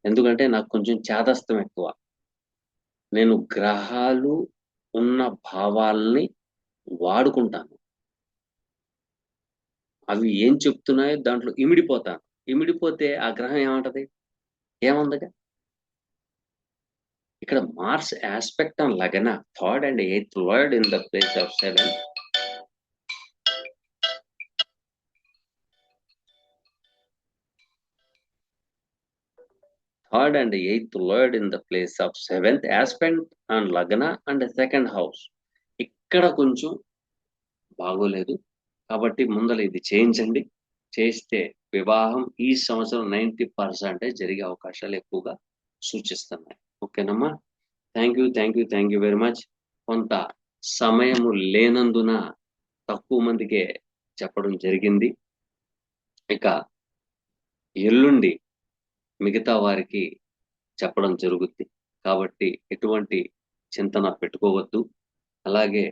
ఎందుకంటే నాకు కొంచెం చాదస్తం ఎక్కువ. నేను గ్రహాలు ఉన్న భావాల్ని వాడుకుంటాను. అవి ఏం చెప్తున్నాయో దాంట్లో ఇమిడిపోతాను. ఇమిడిపోతే ఆ గ్రహం ఏమంటది? ఏముందిగా. ఇక్కడ మార్స్ యాస్పెక్ట్ ఆన్ లగ్న, third and eighth lord in the place of seven. Third and eighth lord in the place of seventh aspect on లగ్న అండ్ సెకండ్ హౌస్. ఇక్కడ కొంచెం బాగోలేదు. కాబట్టి ముందల ఇది చేయించండి. చేస్తే వివాహం ఈ సంవత్సరం 90% జరిగే అవకాశాలు ఎక్కువగా సూచిస్తున్నాయి. ఓకేనమ్మా. Thank you very much. కొంత సమయము లేనందున తక్కువ మందికే చెప్పడం జరిగింది. ఇక ఎల్లుండి మిగతా వారికి చెప్పడం జరుగుద్ది. కాబట్టి ఎటువంటి చింతన పెట్టుకోవద్దు. అలాగే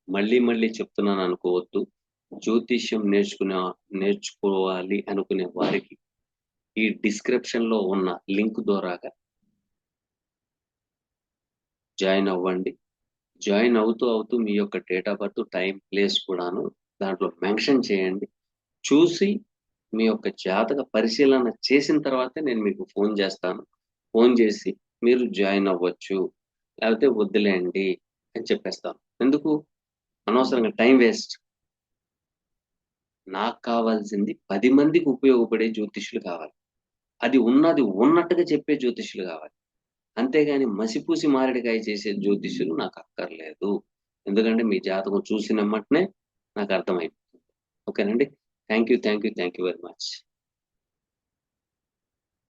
మళ్ళీ మళ్ళీ చెప్తున్నాను అనుకోవద్దు. జ్యోతిష్యం నేర్చుకోవాలి అనుకునే వారికి ఈ డిస్క్రిప్షన్ లో ఉన్న లింక్ ద్వారాగా జాయిన్ అవ్వండి. జాయిన్ అవుతూ మీ యొక్క date of birth, time, place కూడాను దాంట్లో మెన్షన్ చేయండి. చూసి మీ యొక్క జాతక పరిశీలన చేసిన తర్వాతే నేను మీకు ఫోన్ చేస్తాను. ఫోన్ చేసి మీరు జాయిన్ అవ్వచ్చు, లేకపోతే వద్దులేండి అని చెప్పేస్తాను. ఎందుకు అనవసరంగా టైం వేస్ట్. నాకు కావాల్సింది 10 మందికి ఉపయోగపడే జ్యోతిష్యులు కావాలి. అది ఉన్నది ఉన్నట్టుగా చెప్పే జ్యోతిష్యులు కావాలి. అంతేగాని మసిపూసి మారేడుకాయ చేసే జ్యోతిష్యులు నాకు అక్కర్లేదు. ఎందుకంటే మీ జాతకం చూసినమ్మటనే నాకు అర్థమైపోతుంది. ఓకేనండి. Thank you very much.